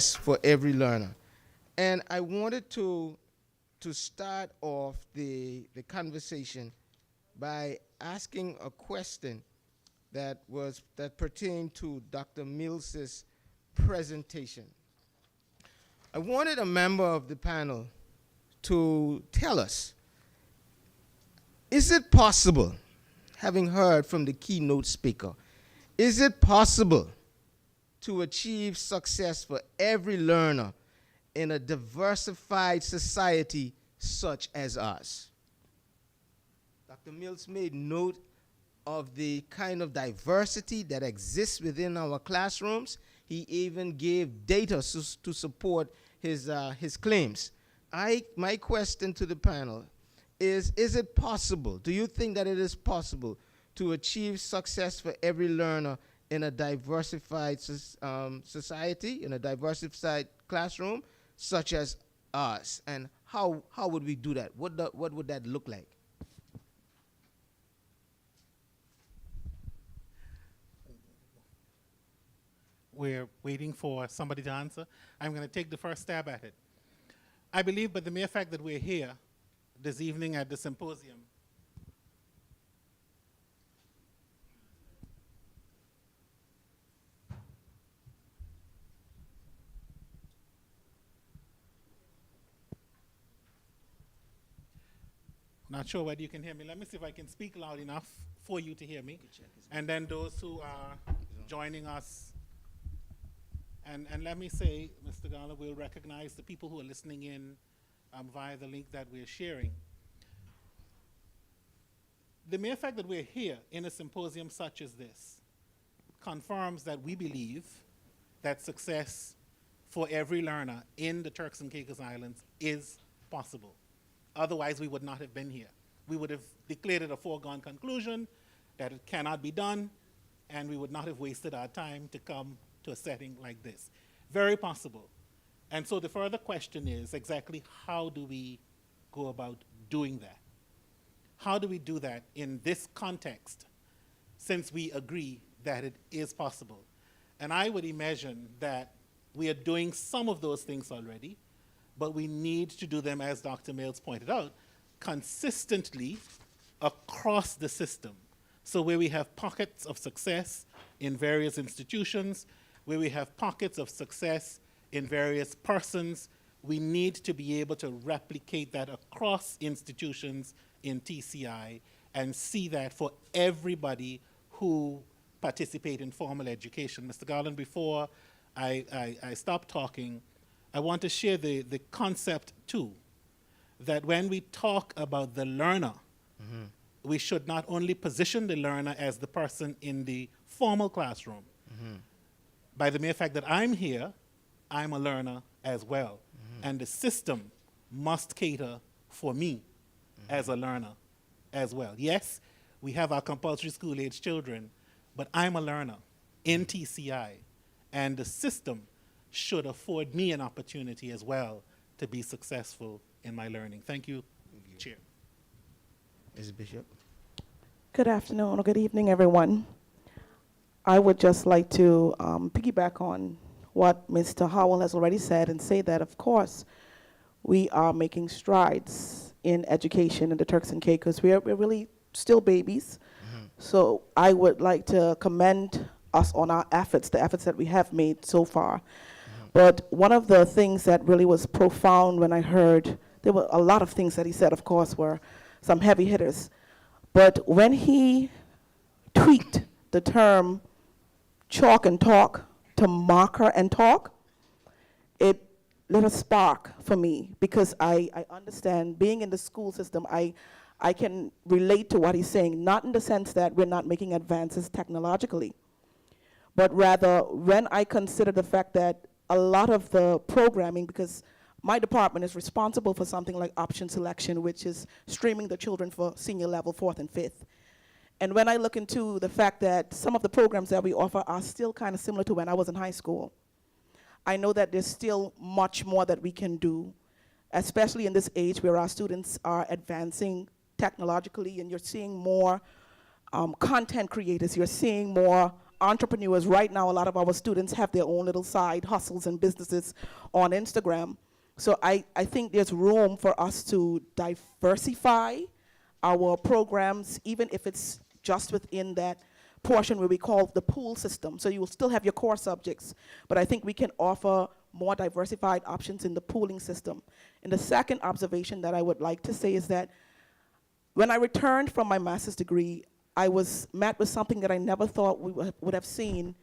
for every learner. And I wanted to start off the conversation by asking a question that pertained to Dr. Mills's presentation. I wanted a member of the panel to tell us, is it possible, having heard from the keynote speaker, is it possible to achieve success for every learner in a diversified society such as ours? Dr. Mills made note of the kind of diversity that exists within our classrooms. He even gave data to support his claims. My question to the panel is it possible, do you think that it is possible to achieve success for every learner in a diversified society, in a diversified classroom, such as ours? And how would we do that? What would that look like? We're waiting for somebody to answer. I'm going to take the first stab at it. I believe by the mere fact that we're here this evening at the symposium, not sure whether you can hear me. Let me see if I can speak loud enough for you to hear me. And then those who are joining us. And let me say, Mr. Gala, we'll recognize the people who are listening in via the link that we're sharing. The mere fact that we're here in a symposium such as this confirms that we believe that success for every learner in the Turks and Caicos Islands is possible. Otherwise, we would not have been here. We would have declared it a foregone conclusion that it cannot be done, and we would not have wasted our time to come to a setting like this. Very possible. And so the further question is exactly how do we go about doing that? How do we do that in this context, since we agree that it is possible? And I would imagine that we are doing some of those things already, but we need to do them, as Dr. Mills pointed out, consistently across the system. So where we have pockets of success in various institutions, where we have pockets of success in various persons, we need to be able to replicate that across institutions in TCI and see that for everybody who participate in formal education. Mr. Garland, before I stop talking, I want to share the concept too, that when we talk about the learner, we should not only position the learner as the person in the formal classroom. By the mere fact that I'm here, I'm a learner as well. And the system must cater for me as a learner as well. Yes, we have our compulsory school-age children, but I'm a learner in TCI, and the system should afford me an opportunity as well to be successful in my learning. Thank you, Chair. Ms. Bishop. Good afternoon or good evening, everyone. I would just like to piggyback on what Mr. Howell has already said and say that, of course, we are making strides in education in the Turks and Caicos. We're really still babies. So I would like to commend us on our efforts, the efforts that we have made so far. But one of the things that really was profound when I heard, there were a lot of things that he said, of course, were some heavy hitters. But when he tweaked the term chalk and talk to marker and talk, it lit a spark for me, because I understand, being in the school system, I can relate to what he's saying, not in the sense that we're not making advances technologically, but rather when I consider the fact that a lot of the programming, because my department is responsible for something like option selection, which is streaming the children for senior level, 4th and 5th. And when I look into the fact that some of the programs that we offer are still kind of similar to when I was in high school, I know that there's still much more that we can do, especially in this age where our students are advancing technologically, and you're seeing more content creators, you're seeing more entrepreneurs. Right now, a lot of our students have their own little side hustles and businesses on Instagram. So I think there's room for us to diversify our programs, even if it's just within that portion where we call the pool system. So you will still have your core subjects, but I think we can offer more diversified options in the pooling system. And the second observation that I would like to say is that when I returned from my master's degree, I was met with something that I never thought we would have seen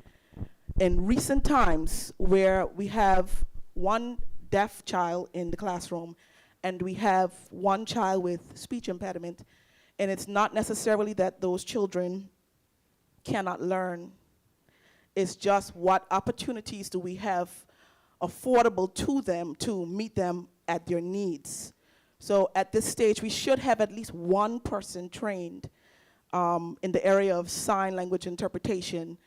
in recent times, where we have one deaf child in the classroom and we have one child with speech impediment. And it's not necessarily that those children cannot learn. It's just what opportunities do we have affordable to them to meet them at their needs. So at this stage, we should have at least one person trained in the area of sign language interpretation,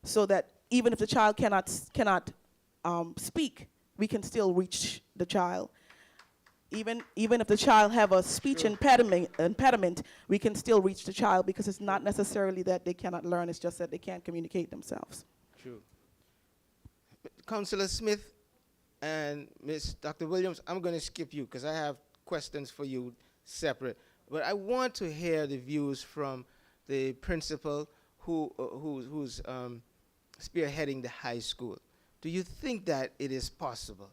so that even if the child cannot speak, we can still reach the child. Even if the child have a speech impediment, we can still reach the child, because it's not necessarily that they cannot learn, it's just that they can't communicate themselves. True. Councillor Smith and Ms. Dr. Williams, I'm going to skip you because I have questions for you separate. But I want to hear the views from the principal who's spearheading the high school. Do you think that it is possible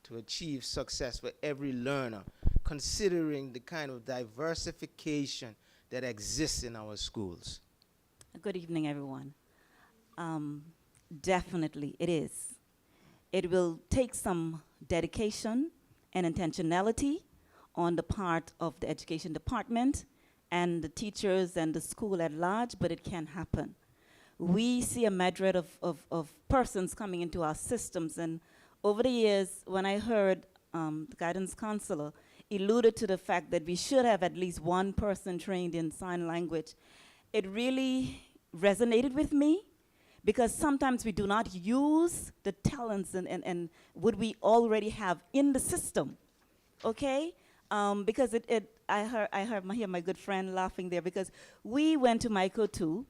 to achieve success for every learner, considering the kind of diversification that exists in our schools? Good evening, everyone. Definitely, it is. It will take some dedication and intentionality on the part of the education department and the teachers and the school at large, but it can happen. We see a myriad of persons coming into our systems, and over the years, when I heard the guidance counselor alluded to the fact that we should have at least one person trained in sign language, it really resonated with me, because sometimes we do not use the talents and what we already have in the system, okay? Because I hear my good friend laughing there, because we went to Micro 2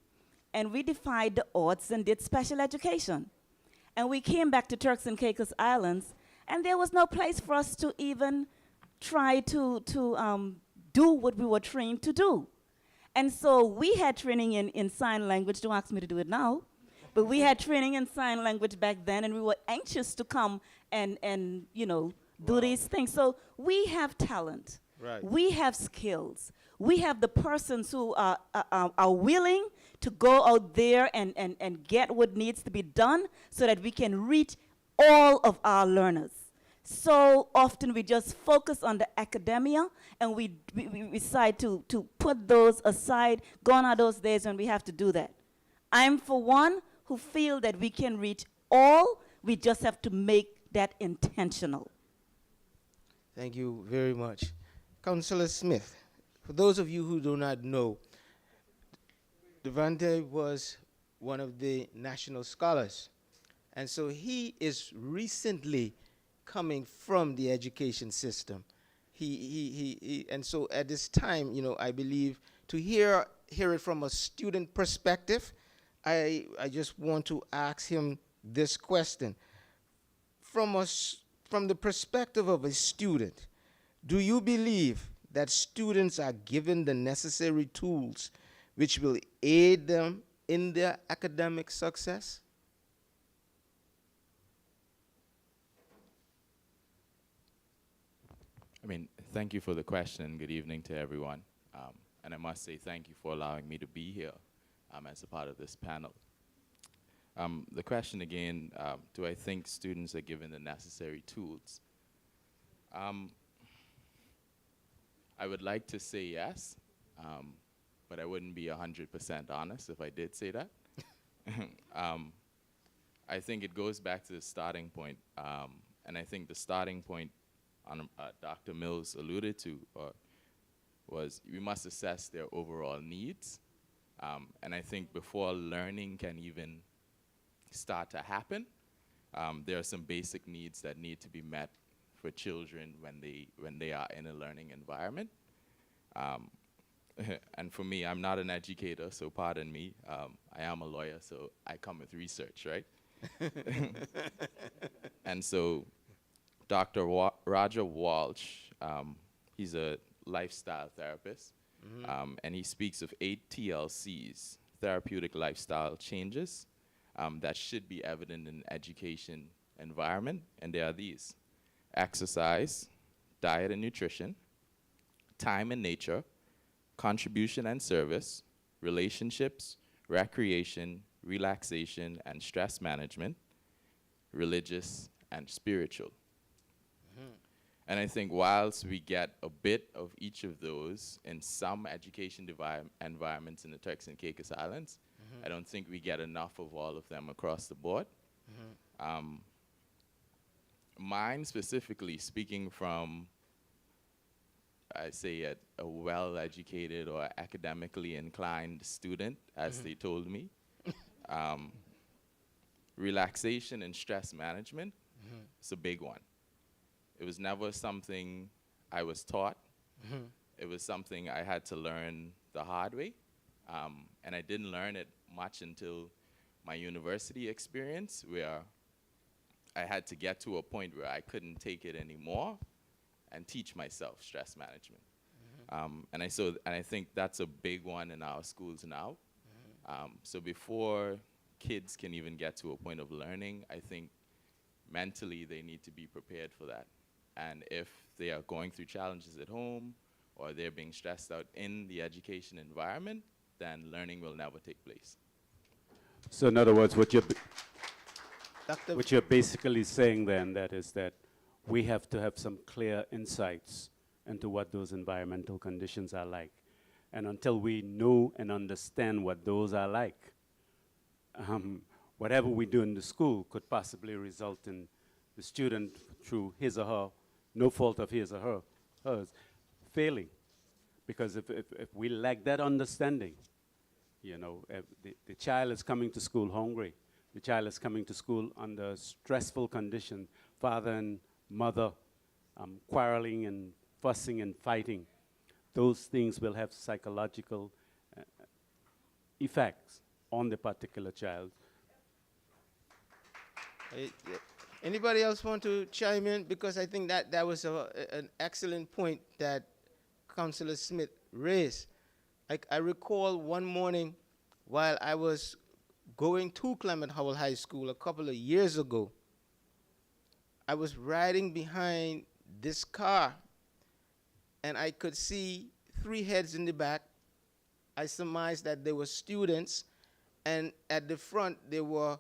and we defied the odds and did special education. And we came back to Turks and Caicos Islands, and there was no place for us to even try to do what we were trained to do. And so we had training in sign language. Don't ask me to do it now. But we had training in sign language back then, and we were anxious to come and do these things. So we have talent. Right. We have skills. We have the persons who are willing to go out there and get what needs to be done so that we can reach all of our learners. So often we just focus on the academia, and we decide to put those aside. Gone are those days when we have to do that. I'm for one who feel that we can reach all. We just have to make that intentional. Thank you very much. Councillor Smith, for those of you who do not know, Devante was one of the national scholars. And so he is recently coming from the education system. And so at this time, I believe to hear it from a student perspective, I just want to ask him this question. From the perspective of a student, do you believe that students are given the necessary tools which will aid them in their academic success? Thank you for the question. Good evening to everyone. And I must say thank you for allowing me to be here as a part of this panel. The question again, do I think students are given the necessary tools? I would like to say yes, but I wouldn't be 100% honest if I did say that. I think it goes back to the starting point, and I think the starting point Dr. Mills alluded to was we must assess their overall needs, and I think before learning can even start to happen, there are some basic needs that need to be met for children when they are in a learning environment. And for me, I'm not an educator, so pardon me. I am a lawyer, so I come with research, right? And so Dr. Roger Walsh, he's a lifestyle therapist, and he speaks of 8 TLCs, therapeutic lifestyle changes, that should be evident in education environment, and they are these: exercise, diet and nutrition, time and nature, contribution and service, relationships, recreation, relaxation and stress management, religious and spiritual. And I think whilst we get a bit of each of those in some education environments in the Turks and Caicos Islands, I don't think we get enough of all of them across the board. Mine specifically, speaking from, I say, a well-educated or academically inclined student, as they told me, relaxation and stress management is a big one. It was never something I was taught. It was something I had to learn the hard way. And I didn't learn it much until my university experience, where I had to get to a point where I couldn't take it anymore and teach myself stress management. And I think that's a big one in our schools now. So before kids can even get to a point of learning, I think mentally they need to be prepared for that. And if they are going through challenges at home or they're being stressed out in the education environment, then learning will never take place. So in other words, Dr. what you're basically saying then, that is that we have to have some clear insights into what those environmental conditions are like. And until we know and understand what those are like, whatever we do in the school could possibly result in the student, through his or her, no fault of his or hers, failing. Because if we lack that understanding, you know, the child is coming to school hungry. The child is coming to school under stressful condition, father and mother quarreling and fussing and fighting. Those things will have psychological effects on the particular child. Anybody else want to chime in? Because I think that was an excellent point that Councillor Smith raised. I recall one morning while I was going to Clement Howell High School a couple of years ago, I was riding behind this car and I could see 3 heads in the back. I surmised that they were students, and at the front there were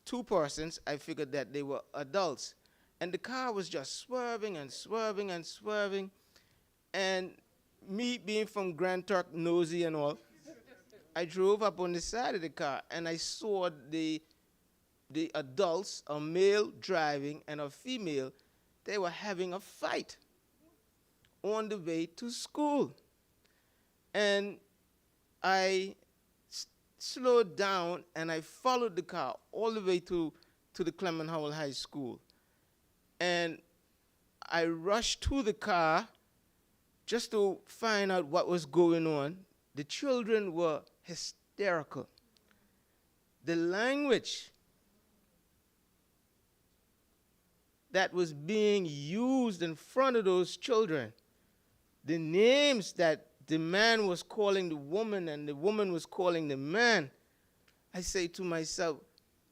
2 persons. I figured that they were adults. And the car was just swerving and swerving and swerving. And me being from Grand Turk, nosy and all, I drove up on the side of the car and I saw the adults, a male driving and a female, they were having a fight on the way to school. And I slowed down and I followed the car all the way to the Clement Howell High School. And I rushed to the car just to find out what was going on. The children were hysterical. The language that was being used in front of those children, the names that the man was calling the woman and the woman was calling the man, I say to myself,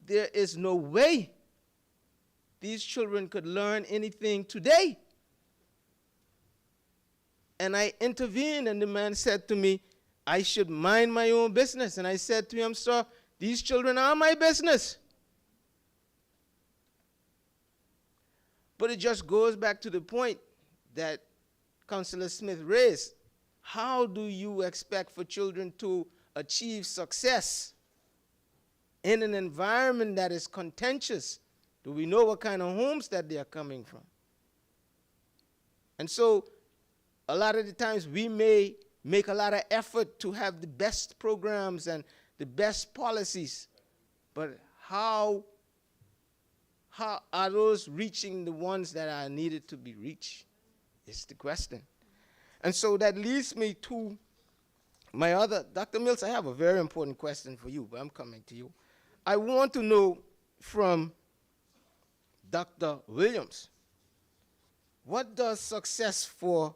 there is no way these children could learn anything today. And I intervened, and the man said to me, I should mind my own business. And I said to him, sir, these children are my business. But it just goes back to the point that Councillor Smith raised. How do you expect for children to achieve success in an environment that is contentious? Do we know what kind of homes that they are coming from? And so a lot of the times we may make a lot of effort to have the best programs and the best policies, but how are those reaching the ones that are needed to be reached is the question. And so that leads me to my other, Dr. Mills, I have a very important question for you, but I'm coming to you. I want to know from Dr. Williams, what does success for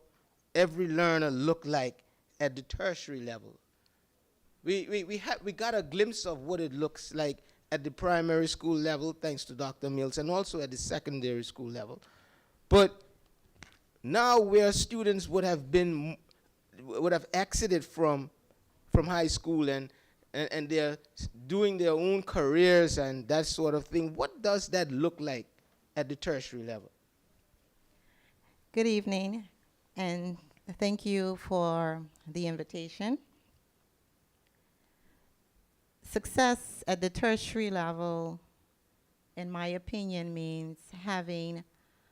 every learner look like at the tertiary level? We got a glimpse of what it looks like at the primary school level, thanks to Dr. Mills, and also at the secondary school level. But now where students would have exited from high school and they're doing their own careers and that sort of thing, what does that look like at the tertiary level? Good evening, and thank you for the invitation. Success at the tertiary level, in my opinion, means having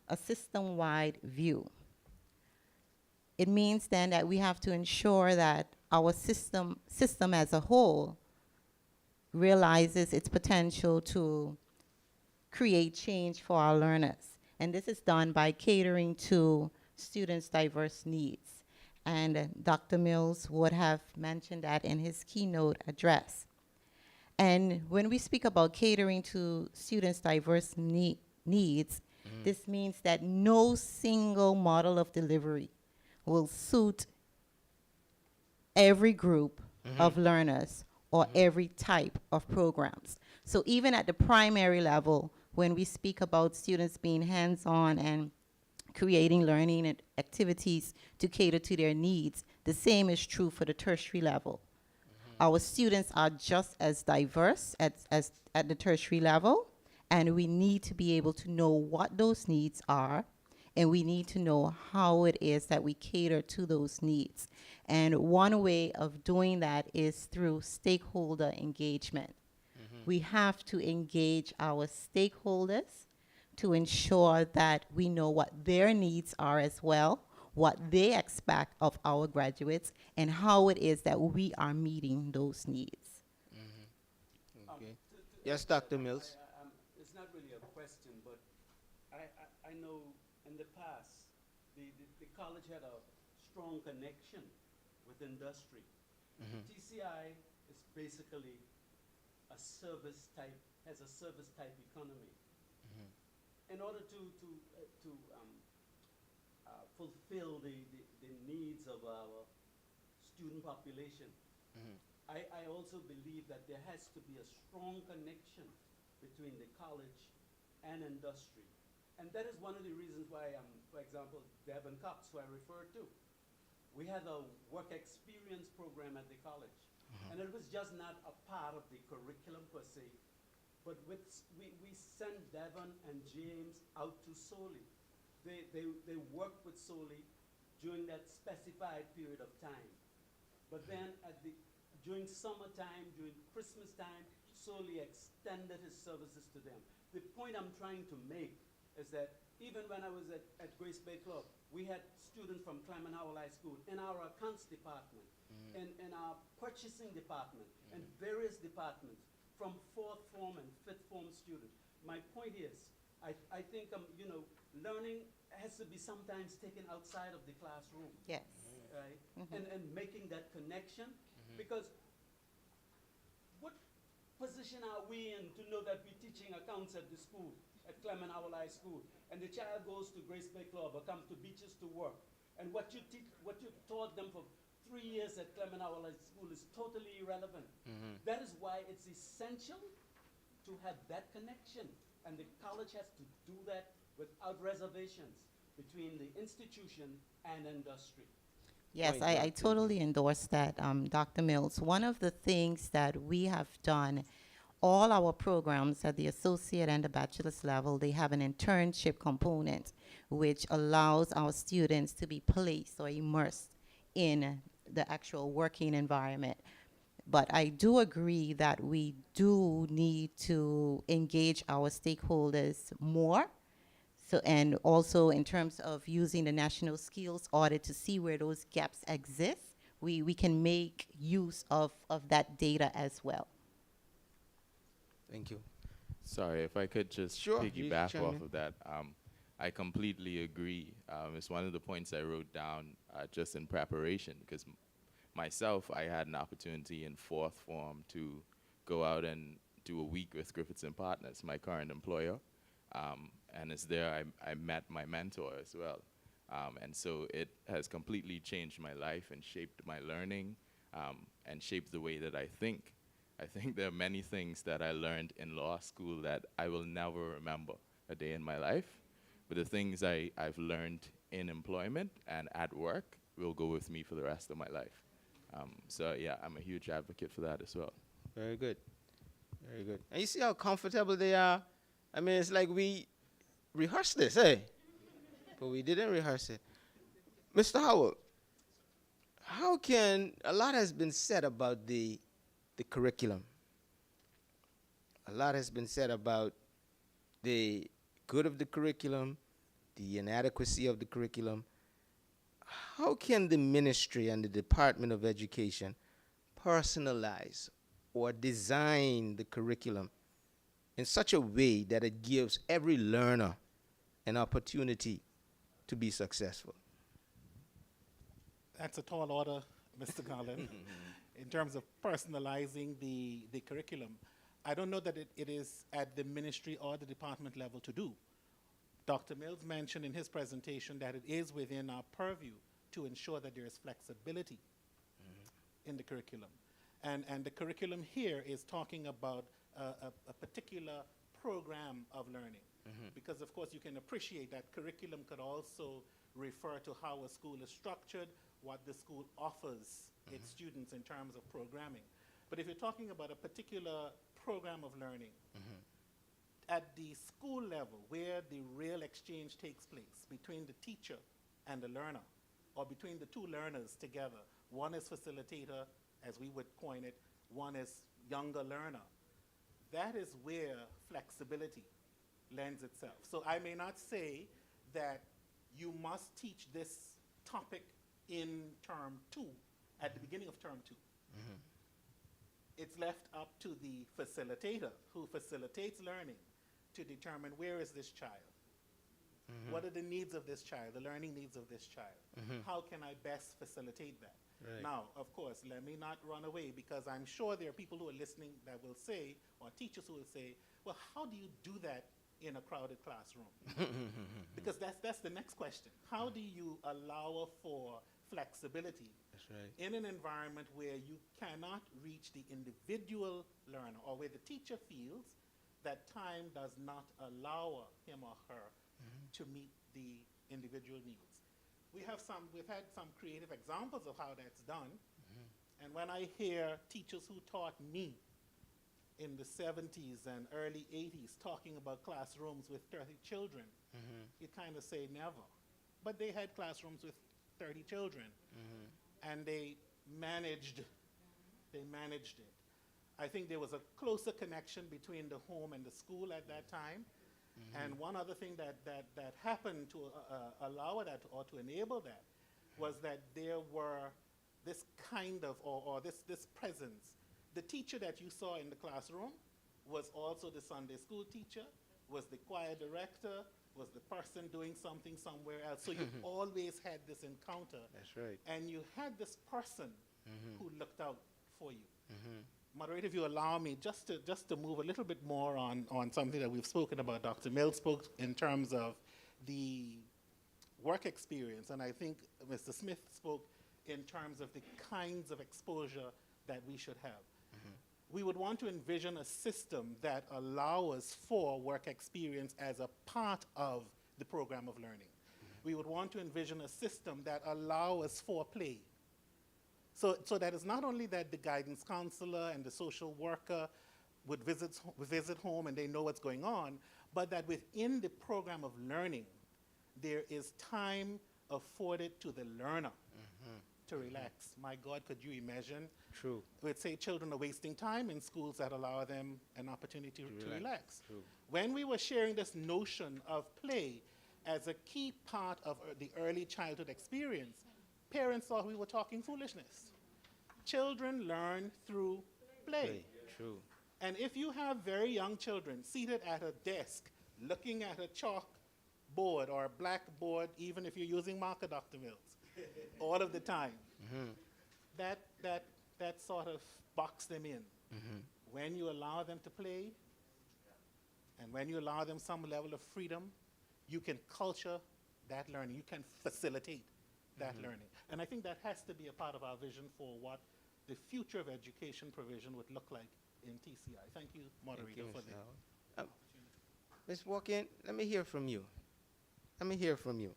a system-wide view. It means then that we have to ensure that our system as a whole realizes its potential to create change for our learners. And this is done by catering to students' diverse needs. And Dr. Mills would have mentioned that in his keynote address. And when we speak about catering to students' diverse needs, this means that no single model of delivery will suit every group of learners or every type of programs. So even at the primary level, when we speak about students being hands-on and creating learning and activities to cater to their needs, the same is true for the tertiary level. Our students are just as diverse as at the tertiary level, and we need to be able to know what those needs are, and we need to know how it is that we cater to those needs. And one way of doing that is through stakeholder engagement. We have to engage our stakeholders to ensure that we know what their needs are as well, what they expect of our graduates, and how it is that we are meeting those needs. Okay. Yes, Dr. Mills. It's not really a question, but I know in the past, the college had a strong connection with industry. TCI is basically a service type, has a service type economy. In order to fulfill the needs of our student population, I also believe that there has to be a strong connection between the college and industry. And that is one of the reasons why, for example, Devon Cox, who I referred to, we had a work experience program at the college. And it was just not a part of the curriculum per se, but we sent Devon and James out to Soli. They worked with Soli during that specified period of time. But then during summertime, during Christmas time, Soli extended his services to them. The point I'm trying to make is that even when I was at Grace Bay Club, we had students from Clement Howell High School in our accounts department, in our purchasing department, and various departments from 4th form and 5th form students. My point is, I think learning has to be sometimes taken outside of the classroom. Yes. Right? And making that connection, because what position are we in to know that we're teaching accounts at the school, at Clement Howell High School, and the child goes to Grace Bay Club or comes to Beaches to work, and what you taught them for 3 years at Clement Howell High School is totally irrelevant. That is why it's essential to have that connection, and the college has to do that without reservations between the institution and industry. Yes, I totally endorse that, Dr. Mills. One of the things that we have done, all our programs at the associate and the bachelor's level, they have an internship component, which allows our students to be placed or immersed in the actual working environment. But I do agree that we do need to engage our stakeholders more. So, and also in terms of using the national skills audit to see where those gaps exist, we can make use of that data as well. Thank you. Sorry, if I could just Sure, you piggyback chime off in. of that. I completely agree. It's one of the points I wrote down just in preparation, because myself, I had an opportunity in fourth form to go out and do a week with Griffiths and Partners, my current employer. And it's there I met my mentor as well. And so it has completely changed my life and shaped my learning, and shaped the way that I think. I think there are many things that I learned in law school that I will never remember a day in my life. But the things I've learned in employment and at work will go with me for the rest of my life. So yeah, I'm a huge advocate for that as well. Very good. Very good. And you see how comfortable they are? I mean, it's like we rehearsed this, eh? But we didn't rehearse it. Mr. Howell, how can, a lot has been said about the curriculum. A lot has been said about the good of the curriculum, the inadequacy of the curriculum. How can the ministry and the Department of Education personalize or design the curriculum in such a way that it gives every learner an opportunity to be successful? That's a tall order, Mr. Garland, in terms of personalizing the curriculum. I don't know that it is at the ministry or the department level to do. Dr. Mills mentioned in his presentation that it is within our purview to ensure that there is flexibility in the curriculum. And the curriculum here is talking about a particular program of learning. Because, of course, you can appreciate that curriculum could also refer to how a school is structured, what the school offers its students in terms of programming. But if you're talking about a particular program of learning, at the school level, where the real exchange takes place between the teacher and the learner, or between the two learners together, one is facilitator, as we would coin it, one is younger learner, that is where flexibility lends itself. So I may not say that you must teach this topic in term 2, at the beginning of term 2. It's left up to the facilitator who facilitates learning to determine where is this child. What are the needs of this child, the learning needs of this child? How can I best facilitate that? Right. Now, of course, let me not run away, because I'm sure there are people who are listening that will say, or teachers who will say, well, how do you do that in a crowded classroom? Because that's the next question. How do you allow for flexibility That's right. in an environment where you cannot reach the individual learner, or where the teacher feels that time does not allow him or her to meet the individual needs? We've had some creative examples of how that's done. And when I hear teachers who taught me in the 70s and early 80s talking about classrooms with 30 children, you kind of say never. But they had classrooms with 30 children, and they managed it. I think there was a closer connection between the home and the school at that time. And one other thing that happened to allow that, or to enable that, was that there were this kind of, or this presence. The teacher that you saw in the classroom was also the Sunday school teacher, was the choir director, was the person doing something somewhere else. So you always had this encounter. That's right. And you had this person who looked out for you. Moderator, if you allow me, just to move a little bit more on something that we've spoken about. Dr. Mills spoke in terms of the work experience, and I think Mr. Smith spoke in terms of the kinds of exposure that we should have. We would want to envision a system that allows for work experience as a part of the program of learning. We would want to envision a system that allows for play. So that it's not only that the guidance counselor and the social worker would visit home and they know what's going on, but that within the program of learning, there is time afforded to the learner to relax. My God, could you imagine? True. We'd say children are wasting time in schools that allow them an opportunity to relax. True. When we were sharing this notion of play as a key part of the early childhood experience, parents thought we were talking foolishness. Children learn through play. True. And if you have very young children seated at a desk looking at a chalkboard or a blackboard, even if you're using marker, Dr. Mills, all of the time, that sort of box them in. When you allow them to play, and when you allow them some level of freedom, you can culture that learning. You can facilitate that learning. And I think that has to be a part of our vision for what the future of education provision would look like in TCI. Thank you, moderator, Thank you, for Mr. the Howell. Ms. Walken, let me hear from you. Let me hear from you.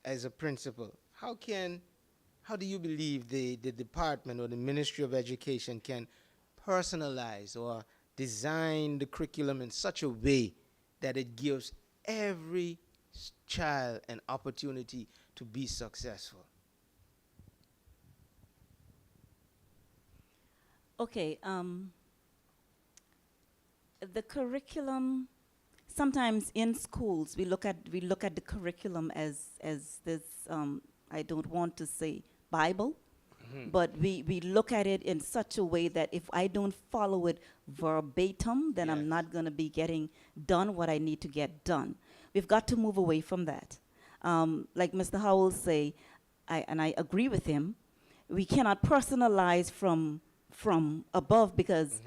As a principal, how do you believe the department or the Ministry of Education can personalize or design the curriculum in such a way that it gives every child an opportunity to be successful? Okay, the curriculum, sometimes in schools, we look at the curriculum as this, I don't want to say Bible, but we look at it in such a way that if I don't follow it verbatim, then I'm Yes. not going to be getting done what I need to get done. We've got to move away from that. Like Mr. Howell say, and I agree with him, we cannot personalize from above because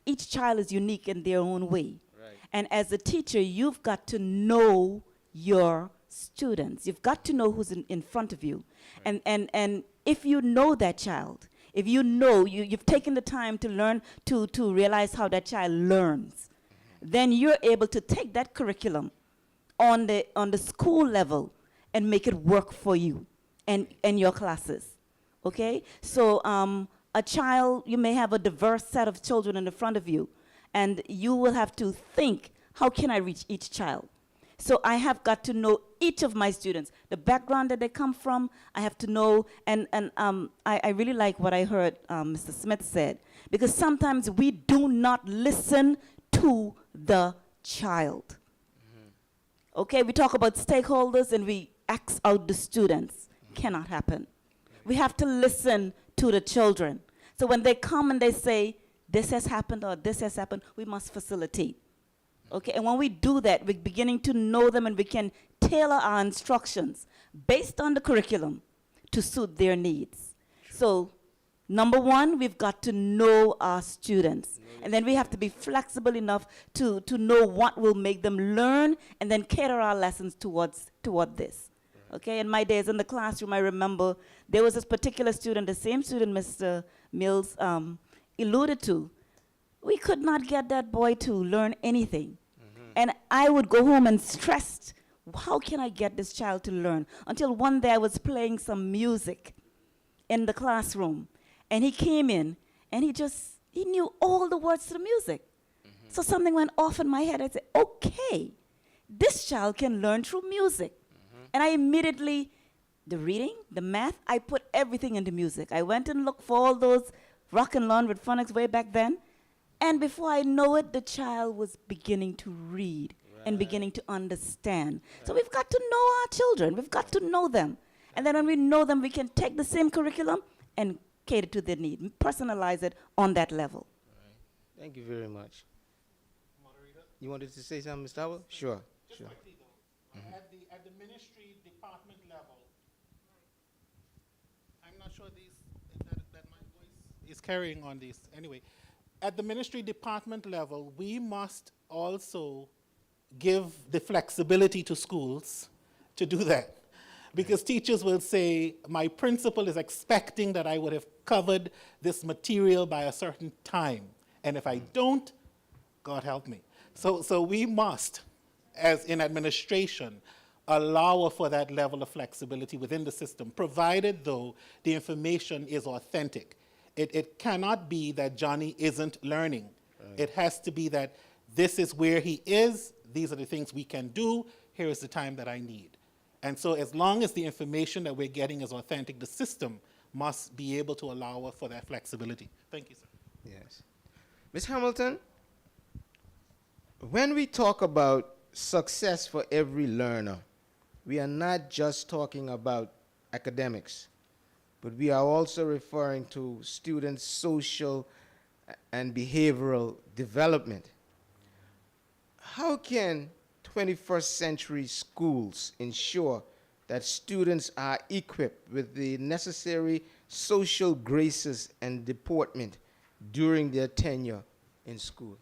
each child is unique in their own way. Right. And as a teacher, you've got to know your students. You've got to know who's in front of you. Right. And if you know that child, if you know, you've taken the time to learn, to realize how that child learns, then you're able to take that curriculum on the school level and make it work for you and your classes. Okay? So a child, you may have a diverse set of children in the front of you, and you will have to think, how can I reach each child? So I have got to know each of my students, the background that they come from. I have to know, and I really like what I heard Mr. Smith said, because sometimes we do not listen to the child. Okay, we talk about stakeholders and we axe out the students. Cannot happen. We have to listen to the children. So when they come and they say, this has happened or this has happened, we must facilitate. Okay, and when we do that, we're beginning to know them and we can tailor our instructions based on the curriculum to suit their needs. So, number one, we've got to know our students. And then we have to be flexible enough to know what will make them learn and then cater our lessons toward this. Okay, in my days in the classroom, I remember there was this particular student, the same student Mr. Mills alluded to. We could not get that boy to learn anything. And I would go home and stress, how can I get this child to learn? Until one day I was playing some music in the classroom. And he came in and he knew all the words to the music. So something went off in my head. I said, okay, this child can learn through music. And I immediately, the reading, the math, I put everything into music. I went and looked for all those rock and learn with phonics way back then. And before I know it, the child was beginning to read and beginning to understand. So we've got to know our children. We've got to know them. And then when we know them, we can take the same curriculum and cater to their need, personalize it on that level. Thank you very much. moderator. You wanted to say something, Mr. Howell? Sure, Just sure. quickly though, at the ministry department level, I'm not sure that my voice is carrying on these. Anyway, at the ministry department level, we must also give the flexibility to schools to do that. Because teachers will say, my principal is expecting that I would have covered this material by a certain time. And if I don't, God help me. So we must, as in administration, allow for that level of flexibility within the system, provided, though, the information is authentic. It cannot be that Johnny isn't learning. Right. It has to be that this is where he is, these are the things we can do, here is the time that I need. And so as long as the information that we're getting is authentic, the system must be able to allow for that flexibility. Thank you, sir. Yes. Ms. Hamilton, when we talk about success for every learner, we are not just talking about academics, but we are also referring to students' social and behavioral development. How can 21st century schools ensure that students are equipped with the necessary social graces and deportment during their tenure in school?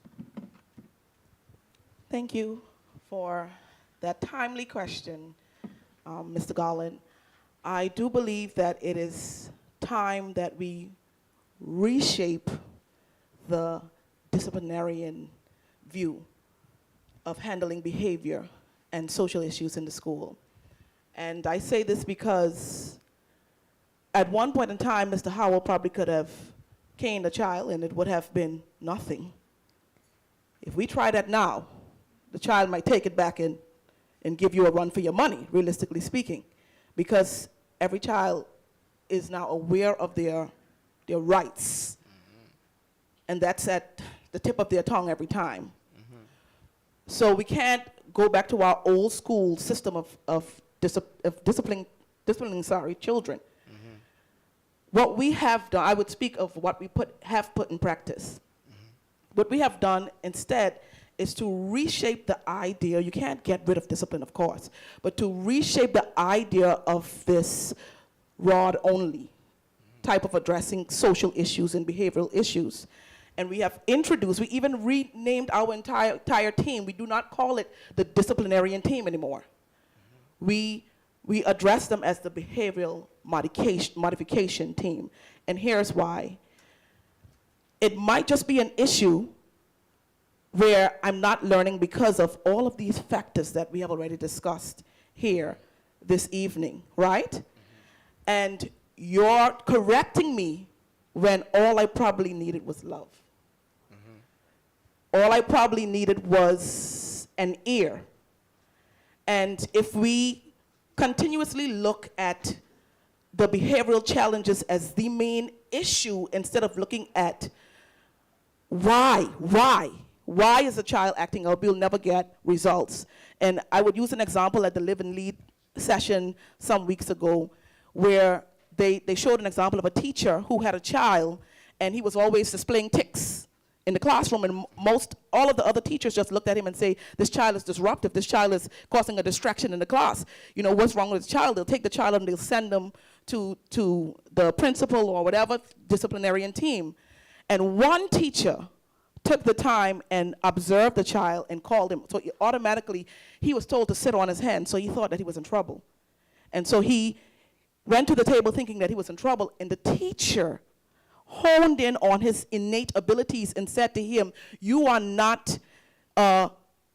Thank you for that timely question, Mr. Garland. I do believe that it is time that we reshape the disciplinarian view of handling behavior and social issues in the school. And I say this because at one point in time, Mr. Howell probably could have caned a child and it would have been nothing. If we try that now, the child might take it back and give you a run for your money, realistically speaking, because every child is now aware of their rights. And that's at the tip of their tongue every time. So we can't go back to our old school system of disciplining children. What we have done, I would speak of what we have put in practice. What we have done instead is to reshape the idea. You can't get rid of discipline, of course, but to reshape the idea of this rod-only type of addressing social issues and behavioral issues. And we have introduced, we even renamed our entire team. We do not call it the disciplinarian team anymore. We address them as the behavioral modification team. And here's why. It might just be an issue where I'm not learning because of all of these factors that we have already discussed here this evening, right? And you're correcting me when all I probably needed was love. All I probably needed was an ear. And if we continuously look at the behavioral challenges as the main issue instead of looking at why is a child acting out, we'll never get results. And I would use an example at the Live and Lead session some weeks ago where they showed an example of a teacher who had a child and he was always displaying tics in the classroom, and all of the other teachers just looked at him and say, this child is disruptive, this child is causing a distraction in the class. You know, what's wrong with this child? They'll take the child and they'll send them to the principal or whatever disciplinarian team. And one teacher took the time and observed the child and called him. So automatically, he was told to sit on his hand, so he thought that he was in trouble. And so he went to the table thinking that he was in trouble, and the teacher honed in on his innate abilities and said to him, you are not a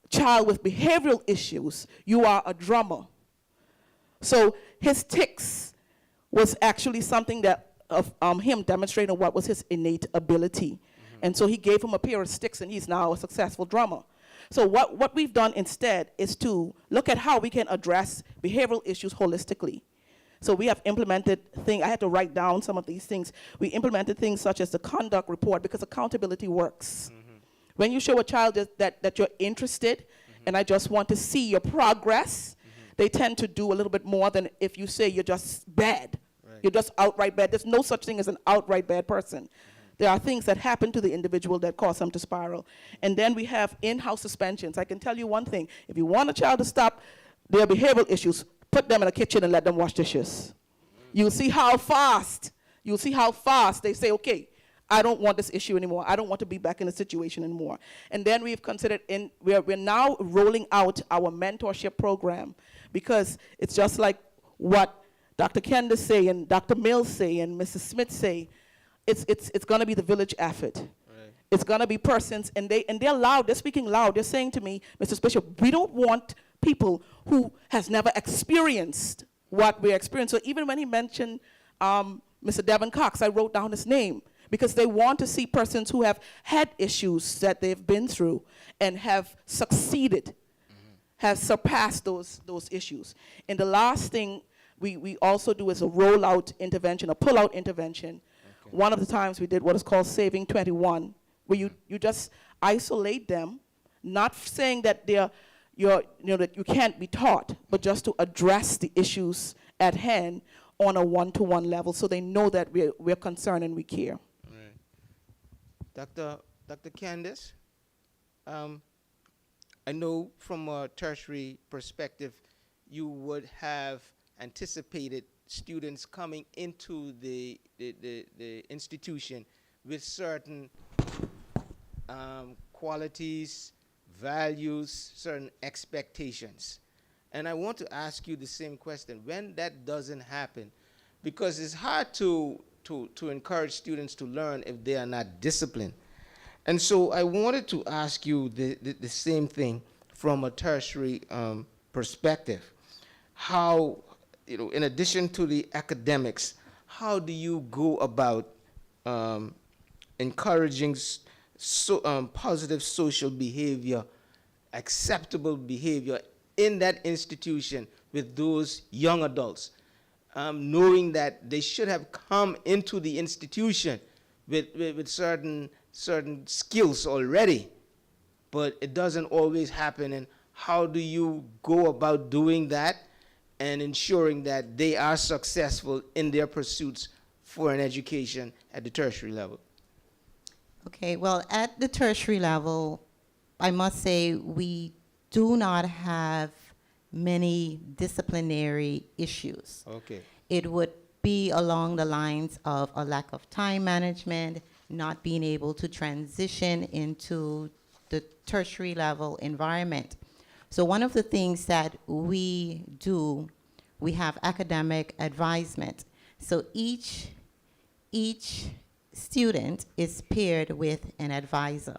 child with behavioral issues, you are a drummer. So his tics was actually something that of him demonstrating what was his innate ability. And so he gave him a pair of sticks and he's now a successful drummer. So what we've done instead is to look at how we can address behavioral issues holistically. So we have implemented things, I had to write down some of these things. We implemented things such as the conduct report because accountability works. When you show a child that you're interested and I just want to see your progress, they tend to do a little bit more than if you say you're just bad. Right. You're just outright bad. There's no such thing as an outright bad person. There are things that happen to the individual that cause them to spiral. And then we have in-house suspensions. I can tell you one thing. If you want a child to stop their behavioral issues, put them in a kitchen and let them wash dishes. You'll see how fast they say, okay, I don't want this issue anymore. I don't want to be back in a situation anymore. And then we've considered, we're now rolling out our mentorship program because it's just like what Dr. Candace say and Dr. Mills say and Mrs. Smith say, it's going to be the village effort. Right. It's going to be persons, and they're loud. They're speaking loud. They're saying to me, Mrs. Bishop, we don't want people who has never experienced what we experience. So even when he mentioned Mr. Devin Cox, I wrote down his name because they want to see persons who have had issues that they've been through and have succeeded, have surpassed those issues. And the last thing we also do is a rollout intervention, a pull-out intervention. Okay. One of the times we did what is called Saving 21, where you just isolate them, not saying that that you can't be taught, but just to address the issues at hand on a one-to-one level so they know that we're concerned and we care. Right. Dr. Candace, I know from a tertiary perspective, you would have anticipated students coming into the institution with certain qualities, values, certain expectations. And I want to ask you the same question. When that doesn't happen, because it's hard to encourage students to learn if they are not disciplined. And so I wanted to ask you the same thing from a tertiary perspective. How, in addition to the academics, how do you go about encouraging positive social behavior, acceptable behavior in that institution with those young adults, knowing that they should have come into the institution with certain skills already, but it doesn't always happen? And how do you go about doing that and ensuring that they are successful in their pursuits for an education at the tertiary level? Okay, well, at the tertiary level, I must say we do not have many disciplinary issues. Okay. It would be along the lines of a lack of time management, not being able to transition into the tertiary level environment. So one of the things that we do, we have academic advisement. So each student is paired with an advisor.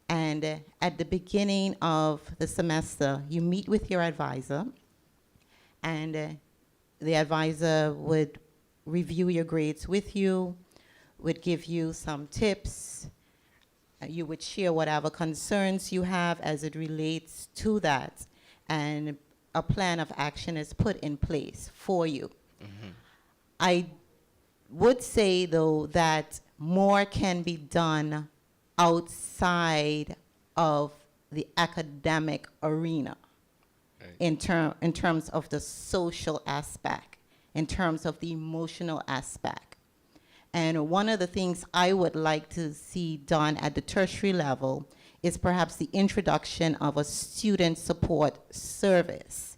And at the beginning of the semester, you meet with your advisor, and the advisor would review your grades with you, would give you some tips. You would share whatever concerns you have as it relates to that, and a plan of action is put in place for you. Mm-hmm. I would say, though, that more can be done outside of the academic arena. Right. In terms of the social aspect, in terms of the emotional aspect. And one of the things I would like to see done at the tertiary level is perhaps the introduction of a student support service.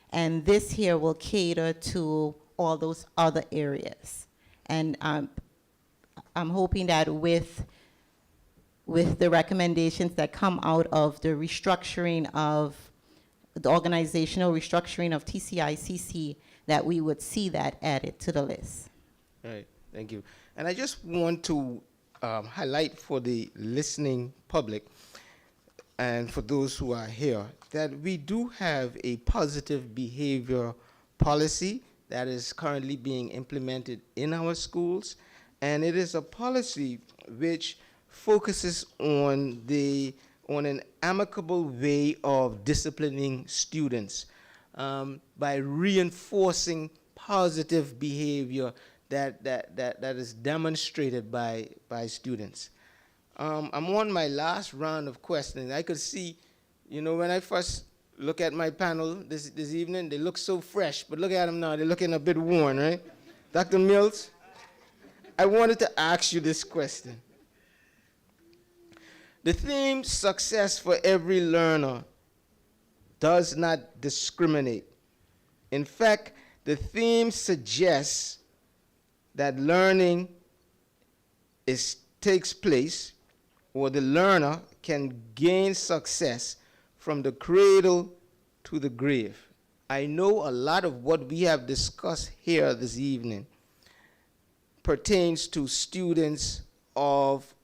And this here will cater to all those other areas. And I'm hoping that with the recommendations that come out of the restructuring of the organizational restructuring of TCICC, that we would see that added to the list. Right, thank you. And I just want to highlight for the listening public and for those who are here that we do have a positive behavior policy that is currently being implemented in our schools. And it is a policy which focuses on an amicable way of disciplining students by reinforcing positive behavior that is demonstrated by students. I'm on my last round of questioning. I could see, when I first look at my panel this evening, they look so fresh, but look at them now, they're looking a bit worn, right? Dr. Mills, I wanted to ask you this question. The theme, success for every learner, does not discriminate. In fact, the theme suggests that learning takes place, or the learner can gain success from the cradle to the grave. I know a lot of what we have discussed here this evening pertains to students of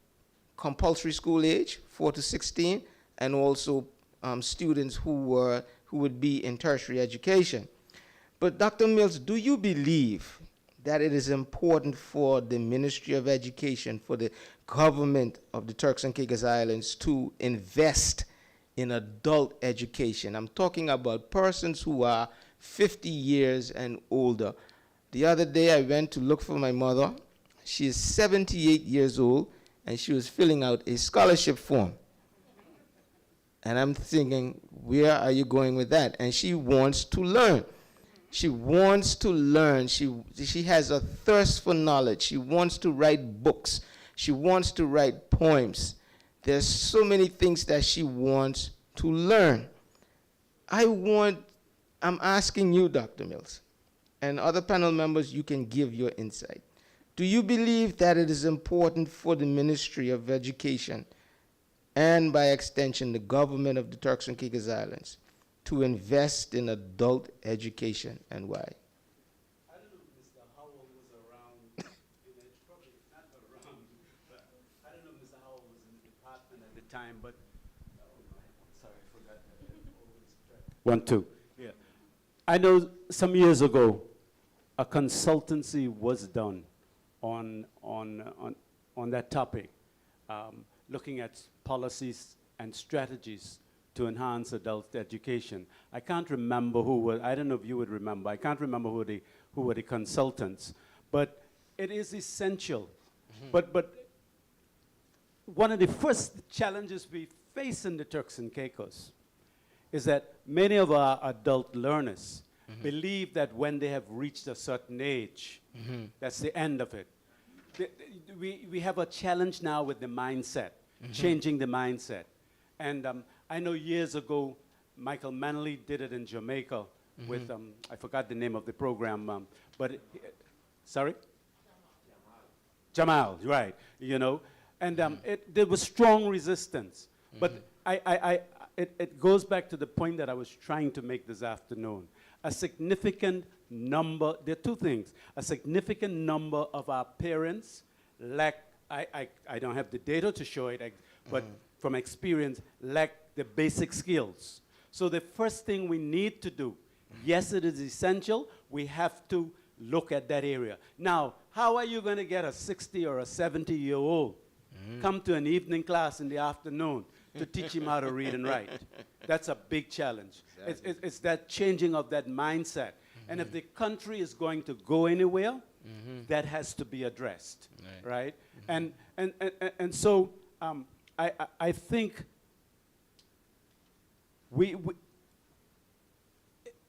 compulsory school age, 4 to 16, and also students who would be in tertiary education. But Dr. Mills, do you believe that it is important for the Ministry of Education, for the government of the Turks and Caicos Islands to invest in adult education? I'm talking about persons who are 50 years and older. The other day I went to look for my mother. She is 78 years old, and she was filling out a scholarship form. And I'm thinking, where are you going with that? And she wants to learn. She wants to learn. She has a thirst for knowledge. She wants to write books. She wants to write poems. There's so many things that she wants to learn. I'm asking you, Dr. Mills, and other panel members, you can give your insight. Do you believe that it is important for the Ministry of Education and by extension the government of the Turks and Caicos Islands to invest in adult education, and why? I don't know if Mr. Howell was around, it's probably not around, but I don't know if Mr. Howell was in the department at the time, but, sorry, I forgot. 1, 2, yeah. I know some years ago, a consultancy was done on that topic, looking at policies and strategies to enhance adult education. I can't remember who was, I don't know if you would remember, I can't remember who were the consultants, but it is essential. But one of the first challenges we face in the Turks and Caicos is that many of our adult learners believe that when they have reached a certain age, that's the end of it. We have a challenge now with the mindset, changing the mindset. And I know years ago, Michael Manley did it in Jamaica with, I forgot the name of the program, but, sorry? Jamal, right, you know. And there was strong resistance. But it goes back to the point that I was trying to make this afternoon. A significant number, there are two things. A significant number of our parents lack, I don't have the data to show it, but from experience, lack the basic skills. So the first thing we need to do, yes, it is essential, we have to look at that area. Now, how are you going to get a 60 or a 70-year-old come to an evening class in the afternoon to teach him how to read and write? That's a big challenge. Exactly. It's that changing of that mindset. And if the country is going to go anywhere, that has to be addressed, right? And so I think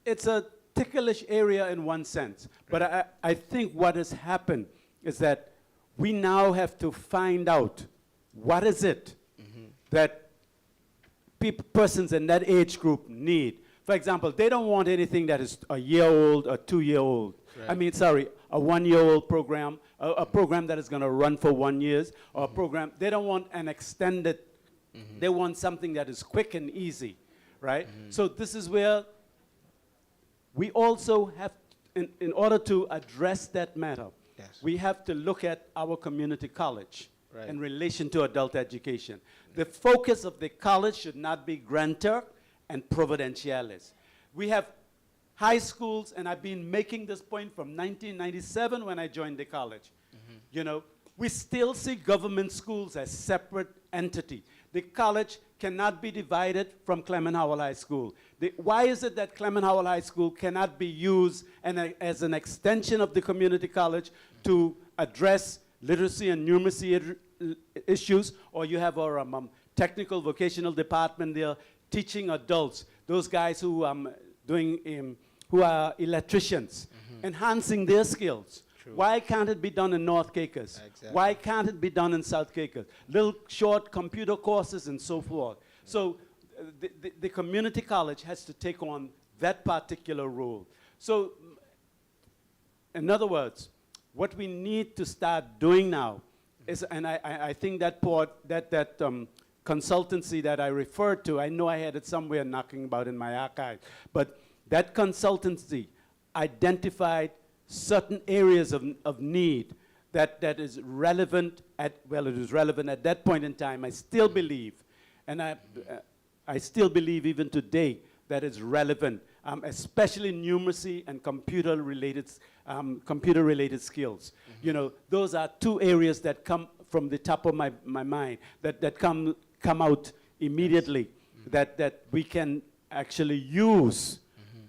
it's a ticklish area in one sense, but I think what has happened is that we now have to find out what is it that persons in that age group need. For example, they don't want anything that is a year old or 2-year-old. Right. I mean, sorry, a 1-year-old program, a program that is going to run for 1 year, or a program, they don't want an extended, they want something that is quick and easy, right? So this is where we also have, in order to address that matter, Yes. we have to look at our community college Right. in relation to adult education. The focus of the college should not be Grand Turk and Providenciales. We have high schools, and I've been making this point from 1997 when I joined the college. You know, we still see government schools as separate entity. The college cannot be divided from Clement Howell High School. Why is it that Clement Howell High School cannot be used as an extension of the community college to address literacy and numeracy issues, or you have our technical vocational department there teaching adults, those guys who who are electricians, enhancing their skills. True. Why can't it be done in North Caicos? Exactly. Why can't it be done in South Caicos? Little short computer courses and so forth. So the community college has to take on that particular role. So in other words, what we need to start doing now is, and I think that consultancy that I referred to, I know I had it somewhere knocking about in my archive, but that consultancy identified certain areas of need that is relevant well, it was relevant at that point in time. I still believe, and I still believe even today that it's relevant, especially numeracy and computer-related skills. You know, those are two areas that come from the top of my mind, that come out immediately, that we can actually use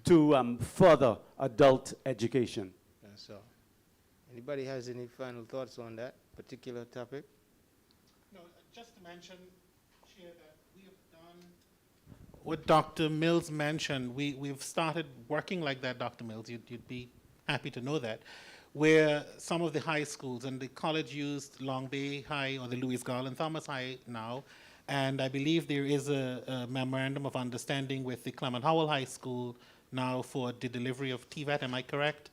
to further adult education. That's all. Anybody has any final thoughts on that particular topic? No, just to mention, Chair, that we have done what Dr. Mills mentioned. We've started working like that, Dr. Mills. You'd be happy to know that, where some of the high schools, and the college used Long Bay High or the Louis Garland Thomas High now, and I believe there is a memorandum of understanding with the Clement Howell High School now for the delivery of TVET, am I correct?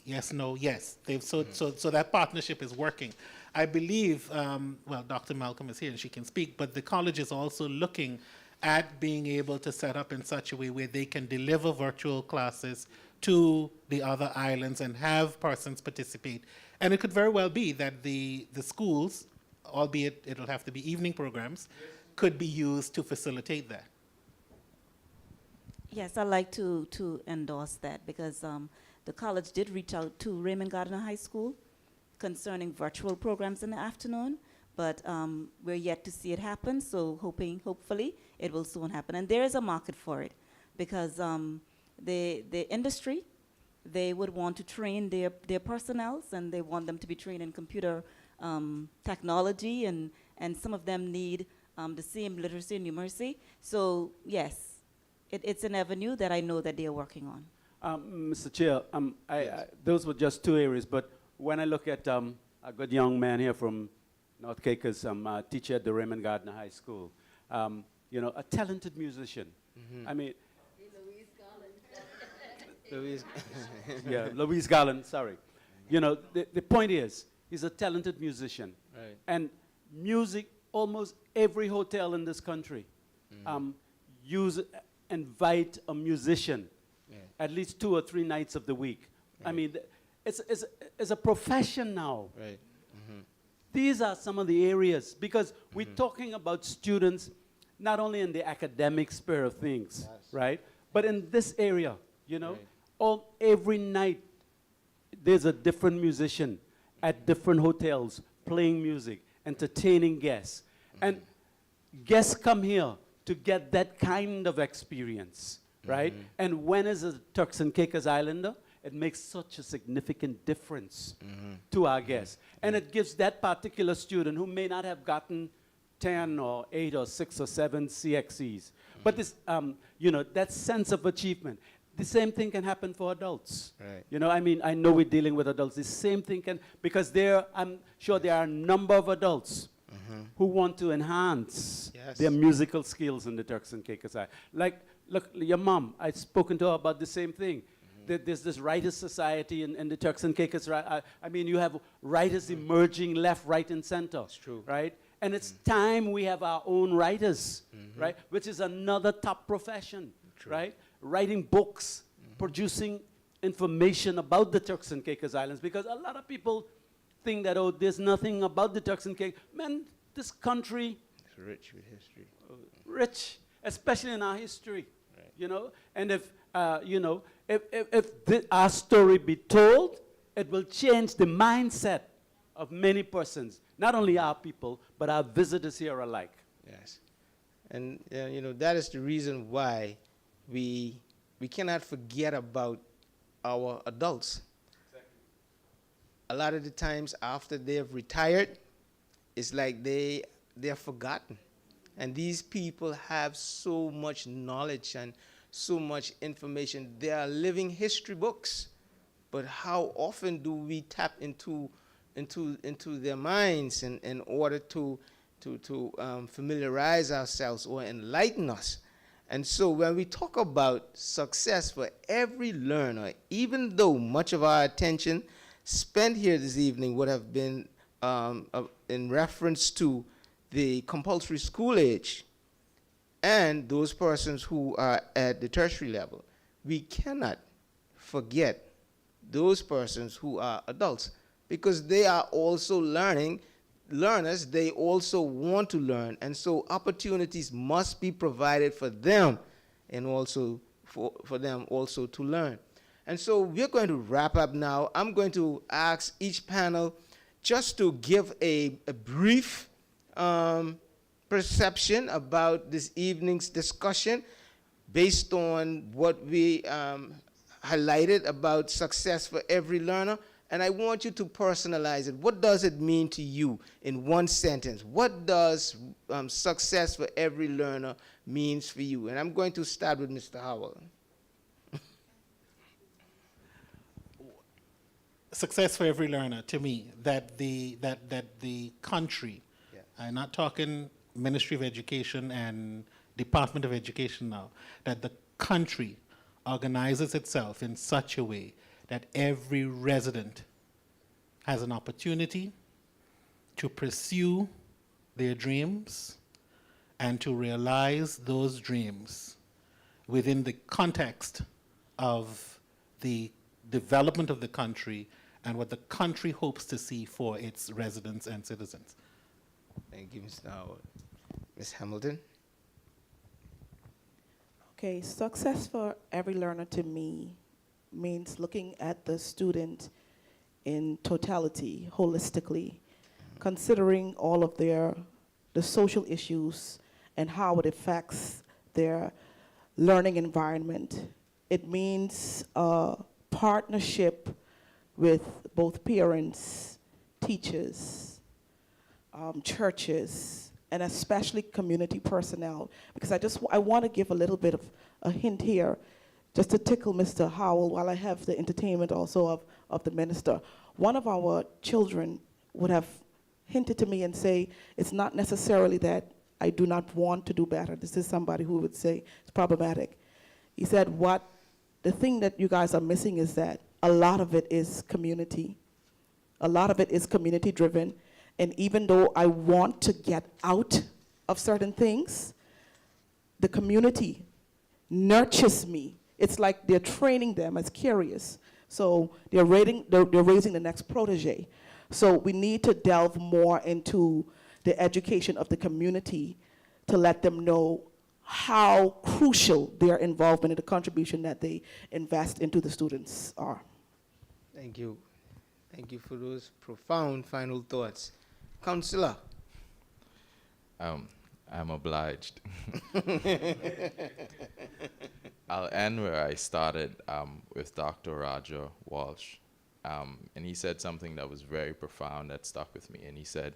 Yes, no, yes. So that partnership is working. I believe, well, Dr. Malcolm is here and she can speak, but the college is also looking at being able to set up in such a way where they can deliver virtual classes to the other islands and have persons participate. And it could very well be that the schools, albeit it'll have to be evening programs, could be used to facilitate that. Yes, I'd like to endorse that because the college did reach out to Raymond Gardner High School concerning virtual programs in the afternoon, but we're yet to see it happen, so hopefully it will soon happen. And there is a market for it because the industry, they would want to train their personnel, and they want them to be trained in computer technology, and some of them need the same literacy and numeracy. So yes, it's an avenue that I know that they are working on. Mr. Chair, those were just two areas, but when I look at a good young man here from North Caicos, a teacher at the Raymond Gardner High School, you know, a talented musician. I mean, Louise. yeah, Louise Garland, sorry. You know, the point is, he's a talented musician. Right. And music, almost every hotel in this country invite a musician at least 2 or 3 nights of the week. Right. I mean, it's a profession now. Right. These are some of the areas, because we're talking about students not only in the academic sphere of things, right, but in this area, you know, every night there's a different musician at different hotels playing music, entertaining guests. And guests come here to get that kind of experience, right? And when is a Turks and Caicos Islander, it makes such a significant difference to our guests. And it gives that particular student who may not have gotten 10 or 8 or 6 or 7 CXCs, but this, you know, that sense of achievement. The same thing can happen for adults. Right. You know, I mean, I know we're dealing with adults. The same thing can, because I'm sure there are a number of adults who want to enhance their musical skills in the Turks and Caicos Islands. Like, look, your mom, I've spoken to her about the same thing. There's this writers' society in the Turks and Caicos. I mean, you have writers emerging left, right, and center. That's true. Right? And it's time we have our own writers, right? Which is another top profession, right? Writing books, producing information about the Turks and Caicos Islands, because a lot of people think that, oh, there's nothing about the Turks and Caicos. Man, this country It's rich with history. Rich, especially in our history, you know. And if you know, if our story be told, it will change the mindset of many persons, not only our people, but our visitors here alike. Yes. And you know, that is the reason why we cannot forget about our adults. A lot of the times after they've retired, it's like they're forgotten. And these people have so much knowledge and so much information. They are living history books. But how often do we tap into their minds in order to familiarize ourselves or enlighten us? And so when we talk about success for every learner, even though much of our attention spent here this evening would have been in reference to the compulsory school age and those persons who are at the tertiary level, we cannot forget those persons who are adults, because they are also learners. They also want to learn, and so opportunities must be provided for them, and also for them also to learn. And so we're going to wrap up now. I'm going to ask each panel just to give a brief perception about this evening's discussion based on what we highlighted about success for every learner. And I want you to personalize it. What does it mean to you in one sentence? What does success for every learner means for you? And I'm going to start with Mr. Howell. Success for every learner, to me, that the country, I'm not talking Ministry of Education and Department of Education now, that the country organizes itself in such a way that every resident has an opportunity to pursue their dreams and to realize those dreams within the context of the development of the country and what the country hopes to see for its residents and citizens. Thank you, Mr. Howard. Ms. Hamilton? Okay, success for every learner to me means looking at the student in totality, holistically, considering all of the social issues and how it affects their learning environment. It means a partnership with both parents, teachers, churches, and especially community personnel. Because I want to give a little bit of a hint here, just to tickle Mr. Howell while I have the entertainment also of the minister. One of our children would have hinted to me and say, it's not necessarily that I do not want to do better. This is somebody who would say it's problematic. He said, the thing that you guys are missing is that a lot of it is community. A lot of it is community driven. And even though I want to get out of certain things, the community nurtures me. It's like they're training them as curious. So they're raising the next protege. So we need to delve more into the education of the community to let them know how crucial their involvement and the contribution that they invest into the students are. Thank you. Thank you for those profound final thoughts. Counselor? I'm obliged. I'll end where I started with Dr. Roger Walsh. And he said something that was very profound that stuck with me. And he said,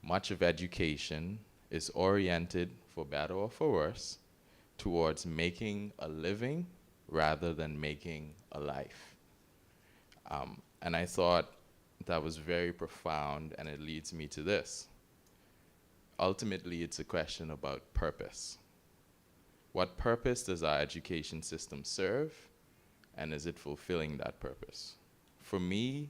much of education is oriented, for better or for worse, towards making a living rather than making a life. And I thought that was very profound, and it leads me to this. Ultimately, it's a question about purpose. What purpose does our education system serve, and is it fulfilling that purpose? For me,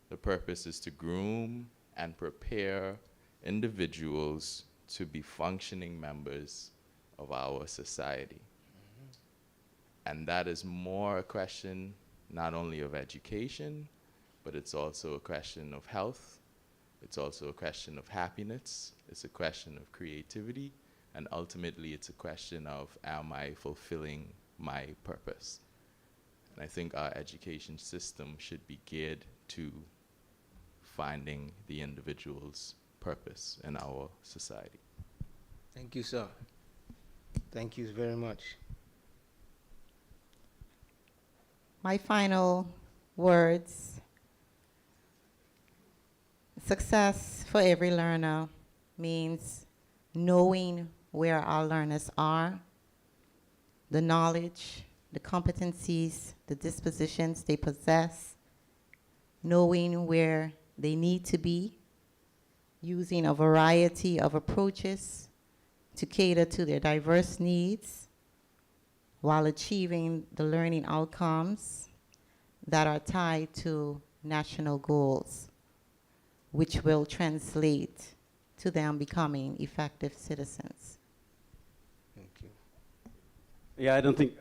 the purpose is to groom and prepare individuals to be functioning members of our society. And that is more a question not only of education, but it's also a question of health. It's also a question of happiness. It's a question of creativity. And ultimately, it's a question of, am I fulfilling my purpose? And I think our education system should be geared to finding the individual's purpose in our society. Thank you, sir. Thank you very much. My final words: success for every learner means knowing where our learners are, the knowledge, the competencies, the dispositions they possess, knowing where they need to be, using a variety of approaches to cater to their diverse needs while achieving the learning outcomes that are tied to national goals, which will translate to them becoming effective citizens. Thank you. Yeah, I don't think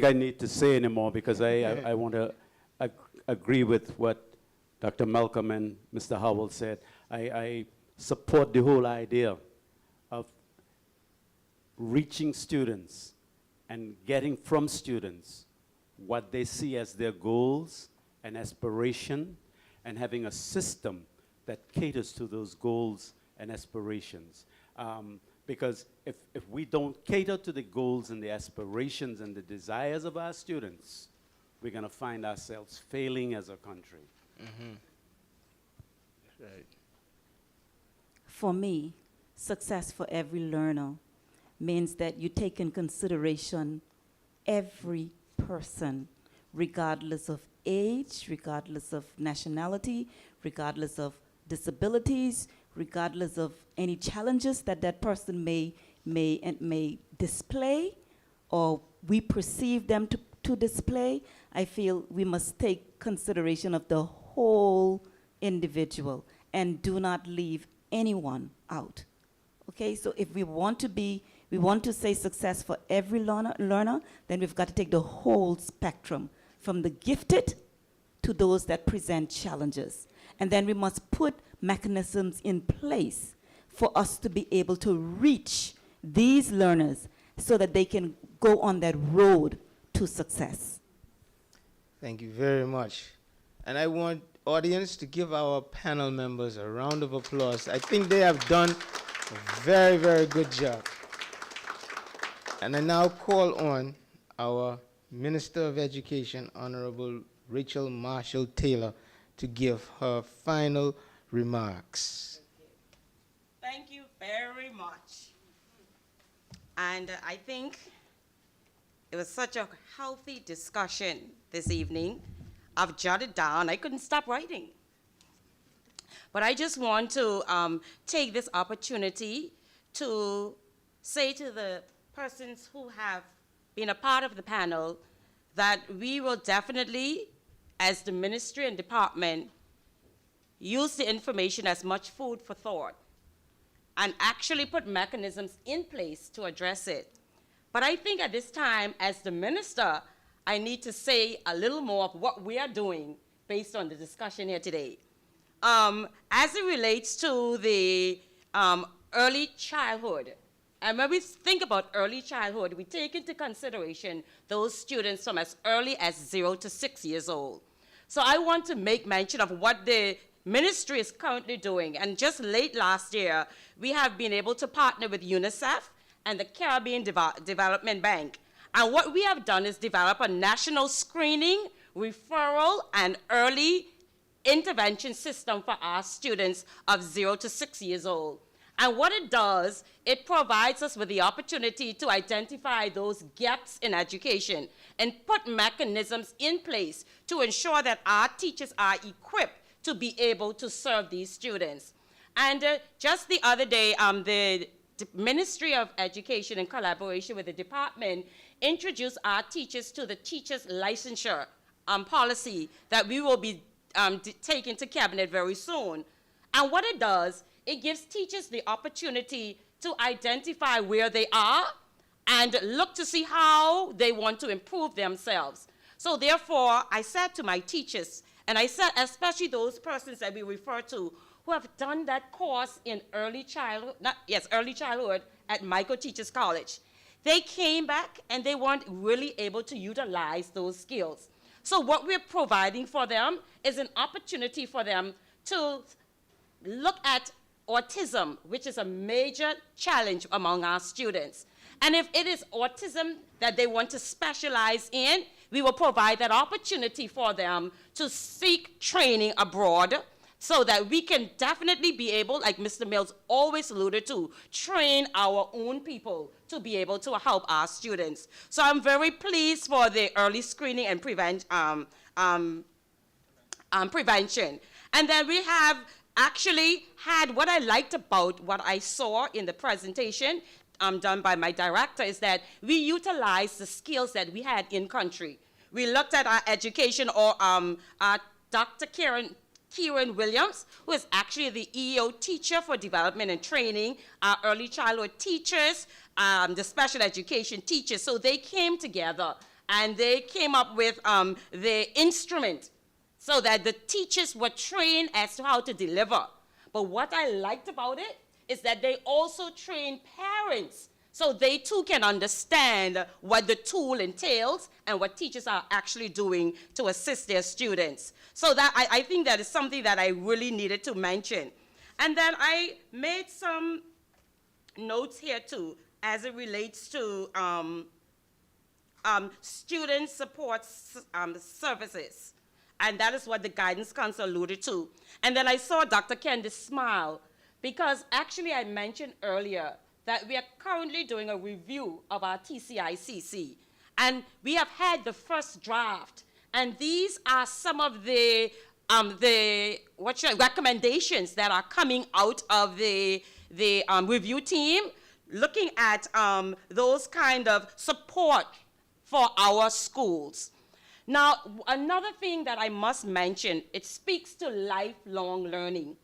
I need to say anymore, because I want to agree with what Dr. Malcolm and Mr. Howell said. I support the whole idea of reaching students and getting from students what they see as their goals and aspiration, and having a system that caters to those goals and aspirations. Because if we don't cater to the goals and the aspirations and the desires of our students, we're going to find ourselves failing as a country. Mm-hmm. Right. For me, success for every learner means that you take in consideration every person, regardless of age, regardless of nationality, regardless of disabilities, regardless of any challenges that that person may display, or we perceive them to display, I feel we must take consideration of the whole individual and do not leave anyone out. Okay, so if we want to say success for every learner, then we've got to take the whole spectrum, from the gifted to those that present challenges. And then we must put mechanisms in place for us to be able to reach these learners so that they can go on that road to success. Thank you very much. And I want audience to give our panel members a round of applause. I think they have done a very, very good job. And I now call on our Minister of Education, Honorable Rachel Marshall Taylor, to give her final remarks. Thank you very much. And I think it was such a healthy discussion this evening. I've jotted down, I couldn't stop writing. But I just want to take this opportunity to say to the persons who have been a part of the panel that we will definitely, as the ministry and department, use the information as much food for thought and actually put mechanisms in place to address it. But I think at this time, as the minister, I need to say a little more of what we are doing based on the discussion here today. As it relates to the early childhood, and when we think about early childhood, we take into consideration those students from as early as 0 to 6 years old. So I want to make mention of what the ministry is currently doing. And just late last year, we have been able to partner with UNICEF and the Caribbean Development Bank. And what we have done is develop a national screening, referral, and early intervention system for our students of 0 to 6 years old. And what it does, it provides us with the opportunity to identify those gaps in education and put mechanisms in place to ensure that our teachers are equipped to be able to serve these students. And just the other day, the Ministry of Education, in collaboration with the department, introduced our teachers to the teachers' licensure policy that we will be taking to cabinet very soon. And what it does, it gives teachers the opportunity to identify where they are and look to see how they want to improve themselves. So therefore, I said to my teachers, and I said especially those persons that we refer to who have done that course in early childhood at Michael Teachers College, they came back and they weren't really able to utilize those skills. So what we're providing for them is an opportunity for them to look at autism, which is a major challenge among our students. And if it is autism that they want to specialize in, we will provide that opportunity for them to seek training abroad so that we can definitely be able, like Mr. Mills always alluded to, train our own people to be able to help our students. So I'm very pleased for the early screening and prevention. And then we have actually had, what I liked about what I saw in the presentation done by my director is that we utilized the skills that we had in country. We looked at our education, or Dr. Kieran Williams, who is actually the EEO teacher for development and training, our early childhood teachers, the special education teachers. So they came together and they came up with the instrument so that the teachers were trained as to how to deliver. But what I liked about it is that they also trained parents so they too can understand what the tool entails and what teachers are actually doing to assist their students. So that I think that is something that I really needed to mention. And then I made some notes here too as it relates to student support services. And that is what the Guidance Council alluded to. And then I saw Dr. Kendi smile, because actually I mentioned earlier that we are currently doing a review of our TCICC. And we have had the first draft. And these are some of the recommendations that are coming out of the review team, looking at those kind of support for our schools. Now, another thing that I must mention, it speaks to lifelong learning.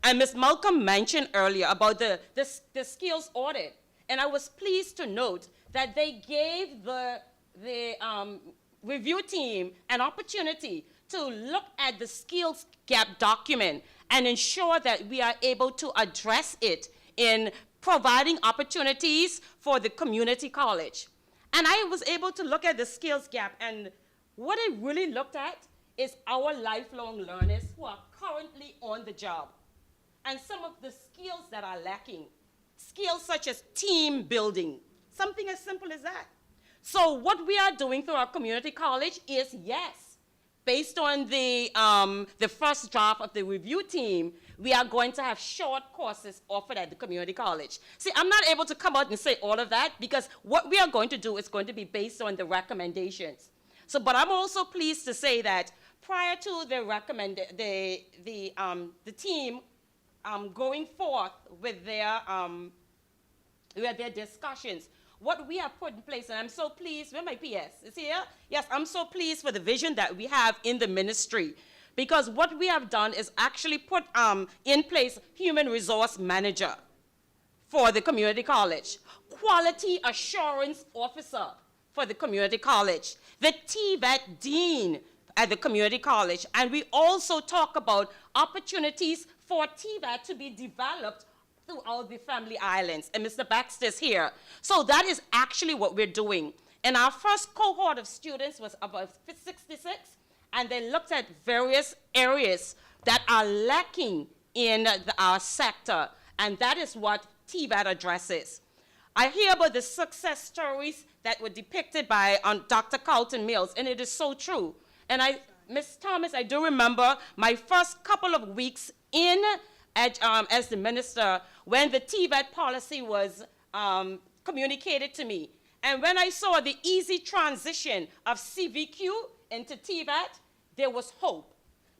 And Ms. Malcolm mentioned earlier about the skills audit. And I was pleased to note that they gave the review team an opportunity to look at the skills gap document and ensure that we are able to address it in providing opportunities for the community college. And I was able to look at the skills gap, and what I really looked at is our lifelong learners who are currently on the job and some of the skills that are lacking. Skills such as team building, something as simple as that. So what we are doing through our community college is, yes, based on the first draft of the review team, we are going to have short courses offered at the community college. See, I'm not able to come out and say all of that because what we are going to do is going to be based on the recommendations. So, but I'm also pleased to say that prior to the team going forth with their discussions, what we have put in place, and I'm so pleased, where my PS is here? Yes, I'm so pleased for the vision that we have in the ministry, because what we have done is actually put in place human resource manager for the community college, quality assurance officer for the community college, the TVET dean at the community college, and we also talk about opportunities for TVET to be developed throughout the Family Islands, and Mr. Baxter is here. So that is actually what we're doing. And our first cohort of students was about 66, and they looked at various areas that are lacking in our sector, and that is what TVET addresses. I hear about the success stories that were depicted by Dr. Carlton Mills, and it is so true. And Ms. Thomas, I do remember my first couple of weeks in as the minister when the TVET policy was communicated to me. And when I saw the easy transition of CVQ into TVET, there was hope.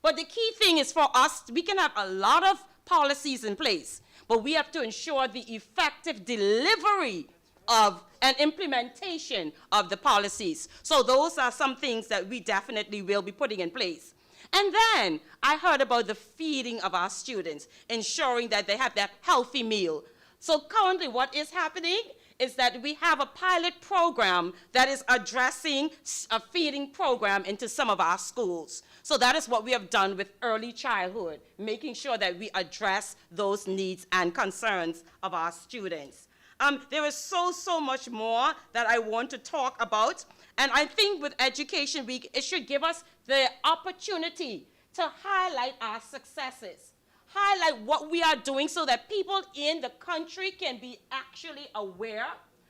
But the key thing is for us, we can have a lot of policies in place, but we have to ensure the effective delivery of and implementation of the policies. So those are some things that we definitely will be putting in place. And then I heard about the feeding of our students, ensuring that they have that healthy meal. So currently what is happening is that we have a pilot program that is addressing a feeding program into some of our schools. So that is what we have done with early childhood, making sure that we address those needs and concerns of our students. There is so much more that I want to talk about. And I think with Education Week, it should give us the opportunity to highlight our successes, highlight what we are doing so that people in the country can be actually aware.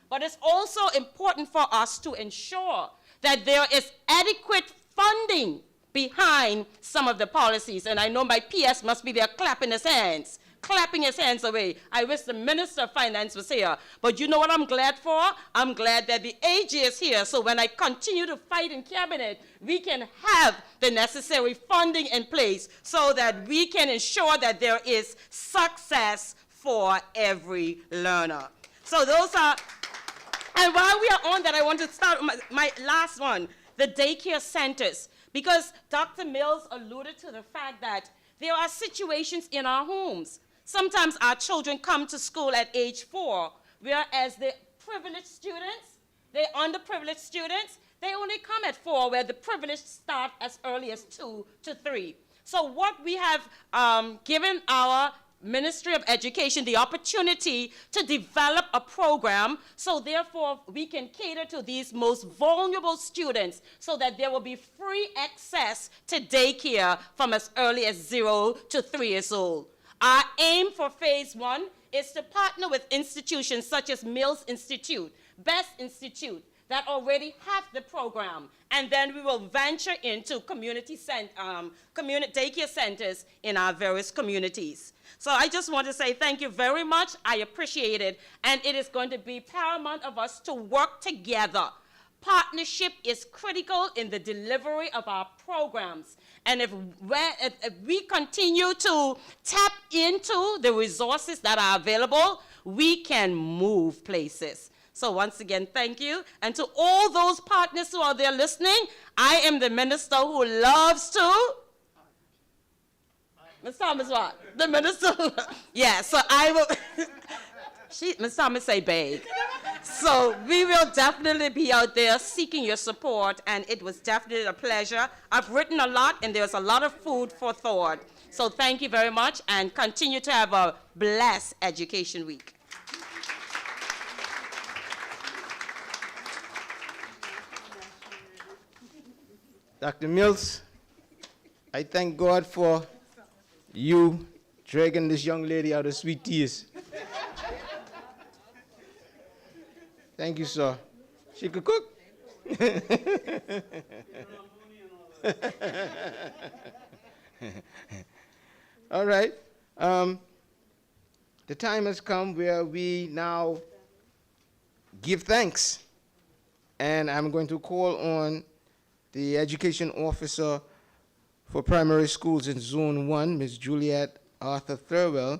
But it's also important for us to ensure that there is adequate funding behind some of the policies. And I know my PS must be there clapping his hands away. I wish the Minister of Finance was here. But you know what I'm glad for? I'm glad that the AG is here. So when I continue to fight in Cabinet, we can have the necessary funding in place so that we can ensure that there is success for every learner. So those are, and while we are on that, I want to start with my last one, the daycare centers. Because Dr. Mills alluded to the fact that there are situations in our homes. Sometimes our children come to school at age 4, whereas the privileged students, the underprivileged students, they only come at 4, where the privileged start as early as 2 to 3. So what we have given our Ministry of Education the opportunity to develop a program, so therefore we can cater to these most vulnerable students so that there will be free access to daycare from as early as 0 to 3 years old. Our aim for phase 1 is to partner with institutions such as Mills Institute, Best Institute, that already have the program, and then we will venture into community daycare centers in our various communities. So I just want to say thank you very much. I appreciate it, and it is going to be paramount of us to work together. Partnership is critical in the delivery of our programs, and if we continue to tap into the resources that are available, we can move places. So once again, thank you. And to all those partners who are there listening, I am the minister who loves to. Ms. Thomas, what? The minister. Yeah, so I will. Ms. Thomas say beg. So we will definitely be out there seeking your support, and it was definitely a pleasure. I've written a lot, and there's a lot of food for thought. So thank you very much, and continue to have a blessed Education Week. Dr. Mills, I thank God for you dragging this young lady out of sweet tears. Thank you, sir. She could cook. All right. The time has come where we now give thanks. And I'm going to call on the education officer for primary schools in Zone 1, Ms. Juliet Arthur Thurwell,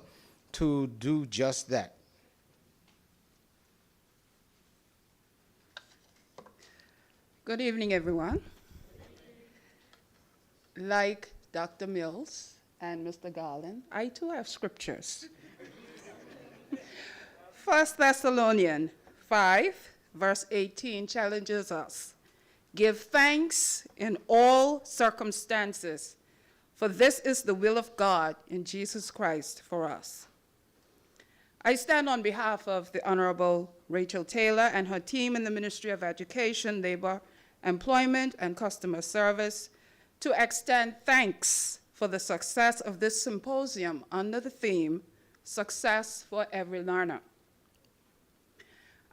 to do just that. Good evening, everyone. Like Dr. Mills and Mr. Garland, I too have scriptures. 1 Thessalonians 5, verse 18 challenges us. Give thanks in all circumstances, for this is the will of God in Jesus Christ for us. I stand on behalf of the Honorable Rachel Taylor and her team in the Ministry of Education, Labor, Employment, and Customer Service to extend thanks for the success of this symposium under the theme, Success for Every Learner.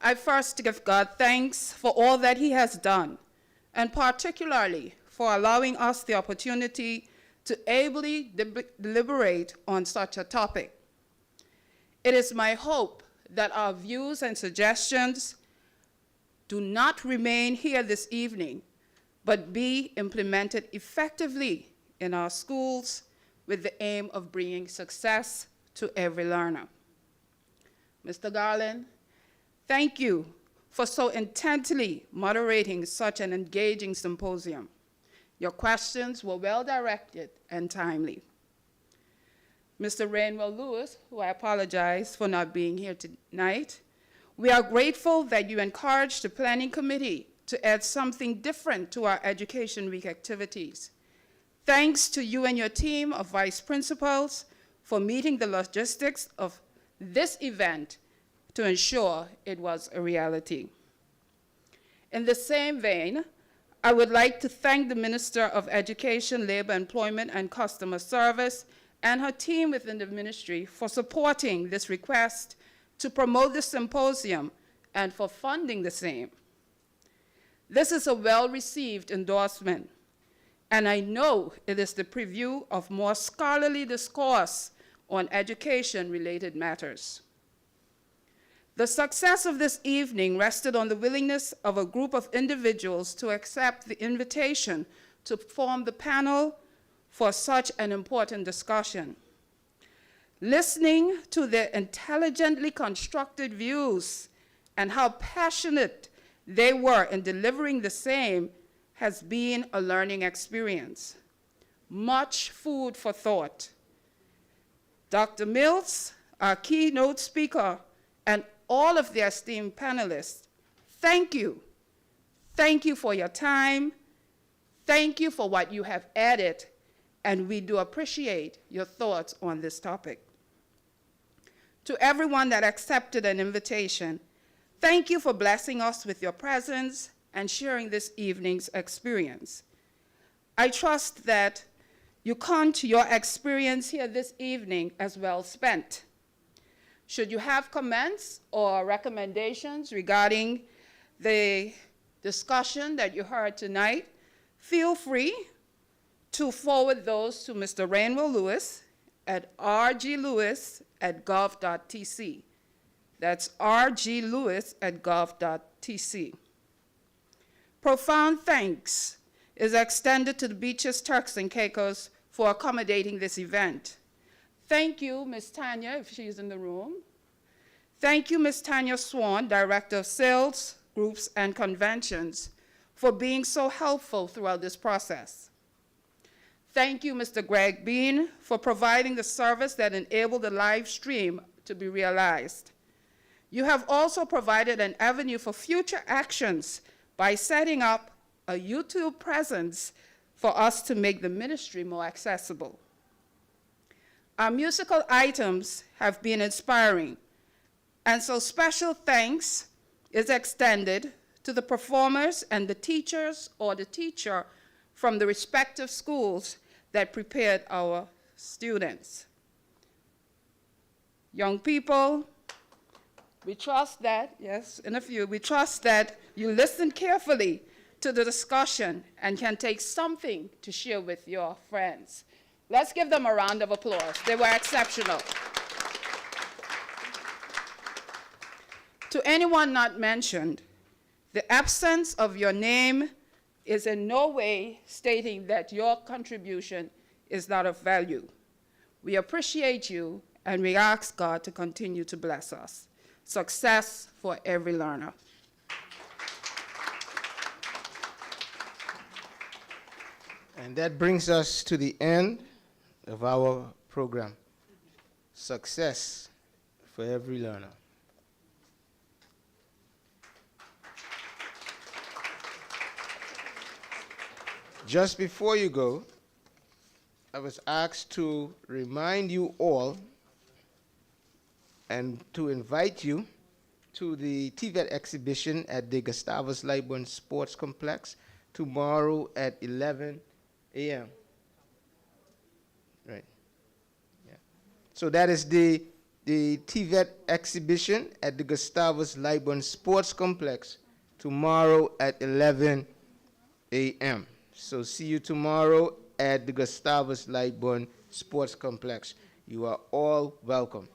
I first give God thanks for all that he has done, and particularly for allowing us the opportunity to ably deliberate on such a topic. It is my hope that our views and suggestions do not remain here this evening, but be implemented effectively in our schools with the aim of bringing success to every learner. Mr. Garland, thank you for so intently moderating such an engaging symposium. Your questions were well-directed and timely. Mr. Rainwell Lewis, who I apologize for not being here tonight, we are grateful that you encouraged the Planning Committee to add something different to our Education Week activities. Thanks to you and your team of vice principals for meeting the logistics of this event to ensure it was a reality. In the same vein, I would like to thank the Minister of Education, Labor, Employment, and Customer Service and her team within the ministry for supporting this request to promote the symposium and for funding the same. This is a well-received endorsement, and I know it is the preview of more scholarly discourse on education-related matters. The success of this evening rested on the willingness of a group of individuals to accept the invitation to form the panel for such an important discussion. Listening to their intelligently constructed views and how passionate they were in delivering the same has been a learning experience. Much food for thought. Dr. Mills, our keynote speaker, and all of the esteemed panelists, thank you. Thank you for your time. Thank you for what you have added, and we do appreciate your thoughts on this topic. To everyone that accepted an invitation, thank you for blessing us with your presence and sharing this evening's experience. I trust that you count your experience here this evening as well spent. Should you have comments or recommendations regarding the discussion that you heard tonight, feel free to forward those to Mr. Rainwell Lewis at rglewis@gov.tc. That's rglewis@gov.tc. Profound thanks is extended to the Beaches, Turks, and Caicos for accommodating this event. Thank you, Ms. Tanya, if she's in the room. Thank you, Ms. Tanya Swan, Director of Sales, Groups, and Conventions, for being so helpful throughout this process. Thank you, Mr. Greg Bean, for providing the service that enabled the live stream to be realized. You have also provided an avenue for future actions by setting up a YouTube presence for us to make the ministry more accessible. Our musical items have been inspiring, and so special thanks is extended to the performers and the teachers or the teacher from the respective schools that prepared our students. Young people, we trust that, yes, in a few, we trust that you listened carefully to the discussion and can take something to share with your friends. Let's give them a round of applause. They were exceptional. To anyone not mentioned, the absence of your name is in no way stating that your contribution is not of value. We appreciate you, and we ask God to continue to bless us. Success for every learner. And that brings us to the end of our program. Success for every learner. Just before you go, I was asked to remind you all and to invite you to the TVET exhibition at the Gustavus Lightburn Sports Complex tomorrow at 11 a.m. Right. Yeah. So that is the TVET exhibition at the Gustavus Lightburn Sports Complex tomorrow at 11 a.m. So see you tomorrow at the Gustavus Lightburn Sports Complex. You are all welcome.